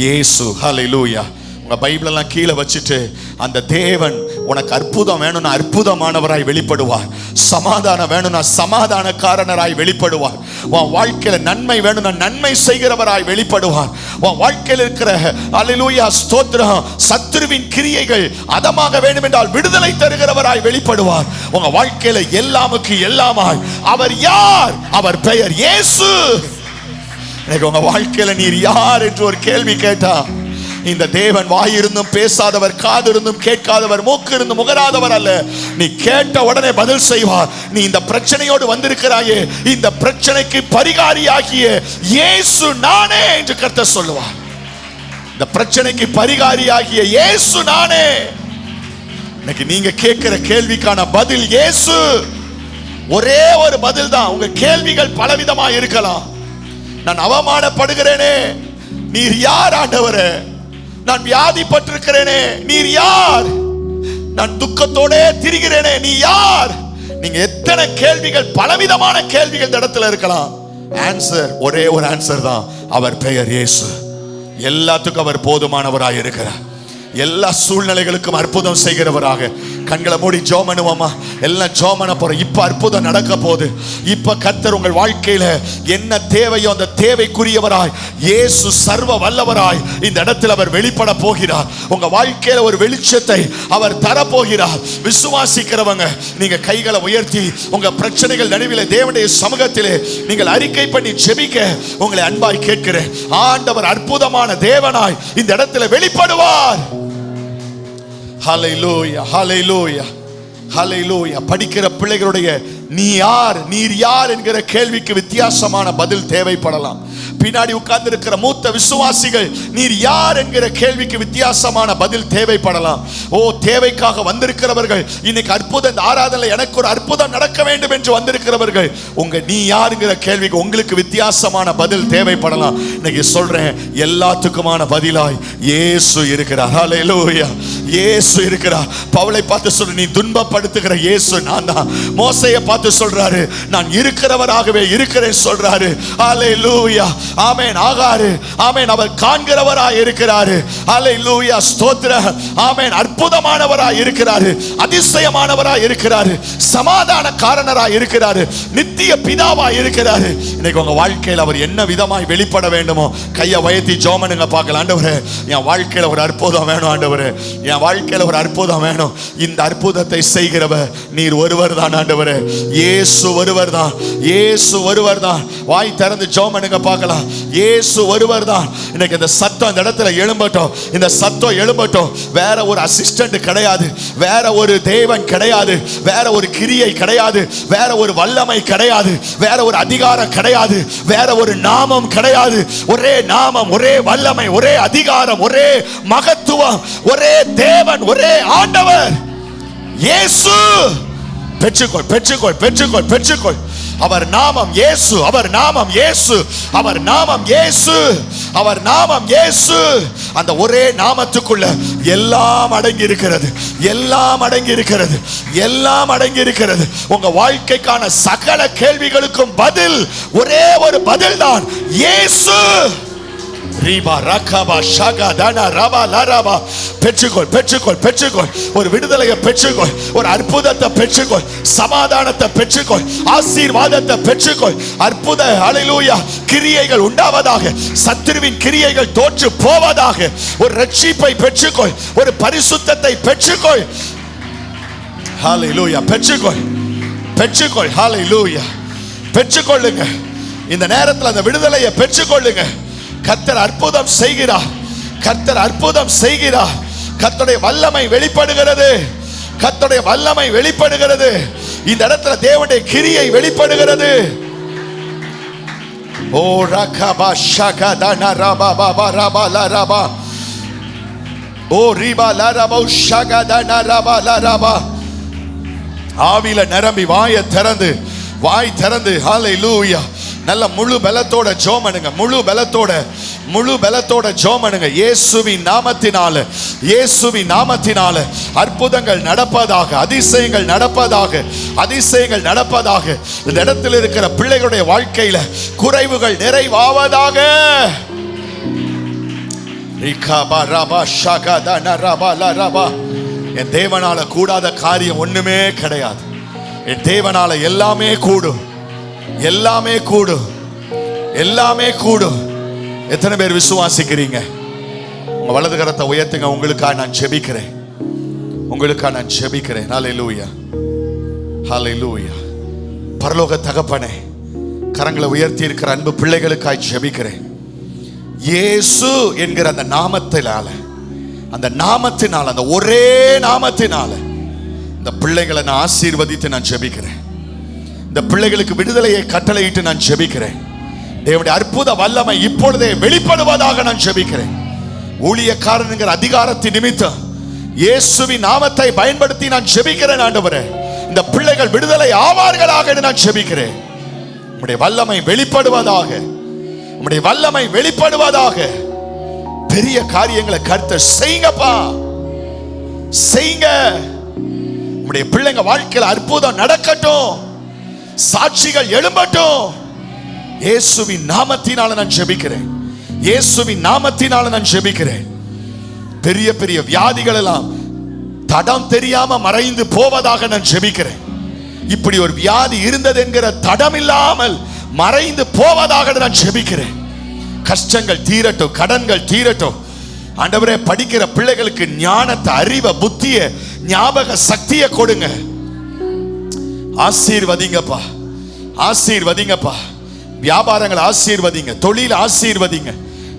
இயேசு. ஹல்லேலூயா. உங்க பைபிள் எல்லாம் கீழே வச்சுட்டு, அந்த தேவன் உனக்கு அற்புதம் வேணும்னா அற்புதமானவராய் வெளிப்படுவார், சமாதானம் வேணும்னா சமாதானக்காரனராய் வெளிப்படுவார், உன் வாழ்க்கையில நன்மை வேணும்னா நன்மை செய்கிறவராய் வெளிப்படுவார், உன் வாழ்க்கையில் இருக்கிற அல்லேலூயா ஸ்தோத்திரம் சத்துருவின் கிரியைகள் அதமாக வேண்டும் என்றால் விடுதலை தருகிறவராய் வெளிப்படுவார். உங்க வாழ்க்கையில எல்லாமுக்கு எல்லாமாய் அவர் யார்? அவர் பெயர் இயேசு. உங்க வாழ்க்கையில நீர் யார் என்று ஒரு கேள்வி கேட்டா, இந்த தேவன் வாயிருந்தும் பேசாதவர், காதிருந்தும் கேட்காதவர், மூக்கு இருந்தும் முகராதவர் அல்ல. நீ கேட்ட உடனே பதில் செய்வார். நீ இந்த பிரச்சனையோடு வந்திருக்கிறாயே, இந்த பிரச்சனைக்கு பரிகாரியாகிய இயேசு நானே என்று கர்த்தர் சொல்லுவார். இந்த பிரச்சனைக்கு பரிகாரியாகிய இயேசு நானே. இன்னைக்கு நீங்க கேட்கிற கேள்விக்கான பதில் இயேசு. ஒரே ஒரு பதில் தான். உங்க கேள்விகள் பலவிதமா இருக்கலாம். நான் அவமானப்படுகிறேனே, நீர் யார் ஆண்டவரே? நான் வியாதிப்பட்டிருக்கிறேனே, நீர் யார்? நான் துக்கத்தோட திரிகிறேனே, நீ யார்? நீங்க எத்தனை கேள்விகள், பலவிதமான கேள்விகள் இந்த இடத்துல இருக்கலாம். ஆன்சர் ஒரே ஒரு ஆன்சர் தான். அவர் பெயர் இயேசு. எல்லாத்துக்கும் அவர் போதுமானவராக இருக்கிறார். எல்லா சூழ்நிலைகளுக்கும் அற்புதம் செய்கிறவராக கண்களை மூடி ஜெபம் பண்ணுவோமா? எல்லாம் ஜெபம் பண்ண போறோம். இப்ப அற்புதம் நடக்க போகுது. இப்ப கர்த்தர் உங்கள் வாழ்க்கையில என்ன தேவையோ அந்த தேவைக்குரியவராய் இயேசு சர்வ வல்லவராய் இந்த இடத்தில் அவர் வெளிப்பட போகிறார். உங்க வாழ்க்கையில ஒரு வெளிச்சத்தை அவர் தரப்போகிறார். விசுவாசிக்கிறவங்க நீங்க கைகளை உயர்த்தி உங்க பிரச்சனைகள் நடுவிலே தேவனுடைய சமூகத்திலே நீங்கள் அறிக்கை பண்ணி ஜெபிக்க உங்களை அன்பாய் கேட்கிறேன். ஆண்டவர் அற்புதமான தேவனாய் இந்த இடத்துல வெளிப்படுவார். ஹல்லேலூயா, ஹல்லேலூயா, ஹல்லேலூயா. படிக்கிற பிள்ளைகளுடைய நீர் யார் என்கிற கேள்விக்கு வித்தியாசமான பதில் தேவைப்படலாம். பின்னாடி உட்கார்ந்து இருக்கிற மூத்த விசுவாசிகள் நீர் யார் என்கிற கேள்விக்கு வித்தியாசமான பதில் தேவைப்படலாம். தேவைக்காக வந்திருக்கிறவர்கள் இன்னைக்கு அற்புதம், இந்த ஆராதனை எனக்கு ஒரு அற்புதம் நடக்க வேண்டும் என்று வந்திருக்கிறவர்கள் நீ யாருங்கிற கேள்விக்கு உங்களுக்கு வித்தியாசமான பதில் தேவைப்படலாம். இன்னைக்கு சொல்றேன், எல்லாத்துக்குமான பதிலாய் இயேசு இருக்கிறார். ஹல்லேலூயா, இயேசு இருக்கிறார். பவுலை பார்த்து சொல்ற, நீ துன்பப்படுத்துகிற இயேசு நான் தான். மோசேயை பார்த்து சொல்றாரு, நான் இருக்கிறவராகவே இருக்கிறேன் சொல்றாரு. ஹல்லேலூயா, ஆமென். ஆகாரு, ஆமென், அவர் காண்கிறவராய் இருக்கிறாரு. ஹல்லேலூயா, ஸ்தோத்திரம், ஆமென். அற்புதமானவராய் இருக்கிறாரு, அதிசயமானவராய் இருக்கிறாரு, சமாதான காரணராய் இருக்கிறாரு, நித்திய பிதாவாய் இருக்கிறாரு. இன்னைக்கு உங்க வாழ்க்கையில் அவர் என்ன விதமாய் வெளிப்பட வேண்டுமோ கையை உயர்த்தி ஜெபம் பண்ணுங்க பார்க்கலாம். ஆண்டவரே, என் வாழ்க்கையில ஒரு அற்புதம் வேணும். ஆண்டவரே, என் வாழ்க்கையில ஒரு அற்புதம் வேணும். இந்த அற்புதத்தை செய்கிறவர் நீர் ஒருவர் தான். ஆண்டவரே, இயேசு ஒருவர் தான், இயேசு ஒருவர் தான். வாய் திறந்து ஜெபம் பண்ணுங்க பார்க்கலாம். இயேசு ஒருவர் தான். இன்னைக்கு இந்த சத்தம் இந்த இடத்துல எழும்பட்டும், இந்த சத்தம் எழும்பட்டும். வேற ஒரு அசிஸ்டன்ட் கிடையாது, வேற ஒரு தேவன் கிடையாது, வேற ஒரு கிரியை கிடையாது, வேற ஒரு வல்லமை கிடையாது, வேற ஒரு அதிகாரம் கிடையாது, வேற ஒரு நாமம் கிடையாது. ஒரே நாமம், ஒரே வல்லமை, ஒரே அதிகாரம், ஒரே மகத்துவம், ஒரே தேவன், ஒரே ஆண்டவர் இயேசு. பெற்றுக்கொள், பெற்றுக்கொள், பெற்றுக்கொள், பெற்றுக்கொள். அவர் நாமம் இயேசு, அவர் நாமம் இயேசு, அவர் நாமம் இயேசு, அவர் நாமம் இயேசு. அந்த ஒரே நாமத்துக்குள்ள எல்லாம் அடங்கி இருக்கிறது, எல்லாம் அடங்கி இருக்கிறது, எல்லாம் அடங்கி இருக்கிறது. உங்க வாழ்க்கைக்கான சகல கேள்விகளுக்கும் பதில் ஒரே ஒரு பதில் தான், இயேசு. ரீபா ரகபா ஷகா தனா ரபா லரபா. பெற்றுக்கொள், பெற்றுக்கொள், பெற்றுக்கொள். ஒரு விடுதலையை பெற்றுக்கொள், ஒரு அற்புதத்தை பெற்றுக்கொள், சமாதானத்தை பெற்றுக்கொள், ஆசீர்வாதத்தை பெற்றுக்கொள். அற்புத ஹல்லேலூயா கிரியைகள் உண்டாவதாக, சத்துருவின் கிரியைகள் தோற்று போவதாக. ஒரு ரட்சிப்பை பெற்றுக்கொள், ஒரு பரிசுத்தத்தை பெற்றுக்கொள். ஹல்லேலூயா, பெற்றுக்கொள், பெற்றுக்கொள். ஹல்லேலூயா, பெற்றுக்கொள்ளுங்க. இந்த நேரத்தில் அந்த விடுதலையை பெற்றுக்கொள்ளுங்க. கர்த்தர் அற்புதம் செய்கிறார், கர்த்தர் அற்புதம் செய்கிறார். கர்த்தருடைய வல்லமை வெளிப்படுகிறது, கர்த்தருடைய வல்லமை வெளிப்படுகிறது. இந்த இடத்துல தேவனுடைய கிரியை வெளிப்படுகிறது. ஓ ரகபா ஷகதன ரபா பாபா ரபா லரபா. ஓ ரிபா லரபா ஷகதன ரபா லரபா. ஆவில நிரம்பி வாயை திறந்து, வாய் திறந்து ஹல்லேலூயா நல்ல முழு பலத்தோட ஜெபம் பண்ணுங்க. முழு பலத்தோட, முழு பலத்தோட ஜெபம் பண்ணுங்க. இயேசுவின் நாமத்தினால, இயேசுவின் நாமத்தினால அற்புதங்கள் நடப்பதாக, அதிசயங்கள் நடப்பதாக, அதிசயங்கள் நடப்பதாக. இந்த இடத்தில் இருக்கிற பிள்ளைகளுடைய வாழ்க்கையில குறைவுகள் நிறைவாவதாக. என் தேவனால கூடாத காரியம் ஒண்ணுமே கிடையாது. என் தேவனால எல்லாமே கூடும், எல்லாமே கூடும், எல்லாமே கூடும். எத்தனை பேர் விசுவாசிக்கிறீங்க? உங்க வலது கரத்தை உயர்த்துங்க. உங்களுக்காக நான் ஜெபிக்கிறேன், உங்களுக்காக நான் ஜெபிக்கிறேன். ஹல்லேலூயா, ஹல்லேலூயா. பரலோக தகப்பனே, கரங்களை உயர்த்தி இருக்கிற அன்பு பிள்ளைகளுக்காய் ஜெபிக்கிறேன். இயேசு என்கிற அந்த நாமத்தினால, அந்த நாமத்தினால, அந்த ஒரே நாமத்தினால இந்த பிள்ளைகளை நான் ஆசீர்வதித்து நான் ஜெபிக்கிறேன். இந்த பிள்ளைகளுக்கு விடுதலையை கட்டளையிட்டு நான் ஜெபிக்கிறேன். தேவனுடைய அற்புத வல்லமை இப்பொழுதே வெளிப்படுவதாக நான் ஜெபிக்கிறேன். ஊழியக்காரனுங்கிற அதிகாரத்தின் நிமித்தம் இயேசுவின் நாமத்தை பயன்படுத்தி நான் ஜெபிக்கிறேன். ஆண்டவரே, இந்த பிள்ளைகள் விடுதலை ஆவார்களாக நான் ஜெபிக்கிறேன். உம்முடைய வல்லமை வெளிப்படுவதாக, உம்முடைய வல்லமை வெளிப்படுவதாக. பெரிய காரியங்களை கர்த்தர் செய்யுங்கப்பா, செய்யுங்க. உம்முடைய பிள்ளைங்க வாழ்க்கையில் அற்புதம் நடக்கட்டும், சாட்சிகள் எழும்பட்டும். இயேசுவின் நாமத்தினால நான் ஜெபிக்கிறேன், இயேசுவின் நாமத்தினால நான் ஜெபிக்கிறேன். பெரிய பெரிய வியாதிகள் எல்லாம் தடம் தெரியாம மறைந்து போவதாக நான் ஜெபிக்கிறேன். இப்படி ஒரு வியாதி இருந்தது என்கிற தடம் இல்லாமல் மறைந்து போவதாக நான் ஜெபிக்கிறேன். கஷ்டங்கள் தீரட்டும், கடன்கள் தீரட்டும். ஆண்டவரே, படிக்கிற பிள்ளைகளுக்கு ஞானத்தை, அறிவை, புத்திய, ஞாபக சக்தியை கொடுங்க. ஆசீர்வதிங்கப்பா, ஆசீர்வதிங்கப்பா. வியாபாரங்கள் ஆசீர்வதிங்க, தொழில் ஆசீர்வதிங்க.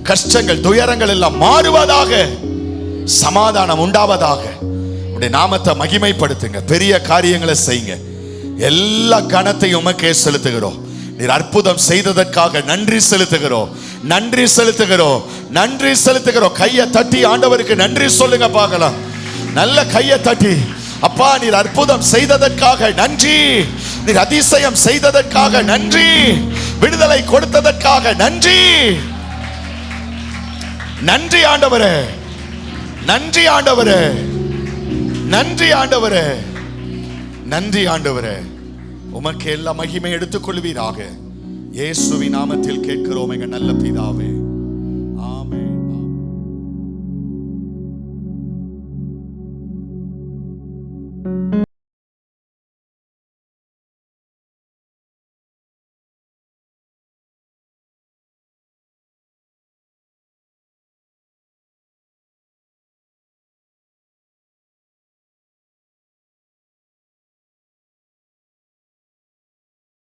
கஷ்டங்கள் துயரங்கள் எல்லாம் மாறுவதாக, சமாதானம் உண்டாவதாக. உடைய நாமத்தை மகிமைப்படுத்துங்க, பெரிய காரியங்களை செய்யுங்க. எல்லா கணத்தையும் உமக்கே செலுத்துகிறோம். நீர் அற்புதம் செய்ததற்காக நன்றி செலுத்துகிறோம், நன்றி செலுத்துகிறோம், நன்றி செலுத்துகிறோம். கையை தட்டி ஆண்டவருக்கு நன்றி சொல்லுங்க பார்க்கலாம். நல்ல கையை தட்டி, அப்பா நீர் அற்புதம் செய்ததற்காக நன்றி, நீர் அதிசயம் செய்ததற்காக நன்றி, விடுதலை கொடுத்ததற்காக நன்றி. நன்றி ஆண்டவரே, நன்றி ஆண்டவரே, நன்றி ஆண்டவரே, நன்றி ஆண்டவரே. உமக்கு எல்லா மகிமை எடுத்துக்கொள்வீராக. இயேசுவின் நாமத்தில் கேட்கிறோம் எங்கள் நல்ல பிதாவே.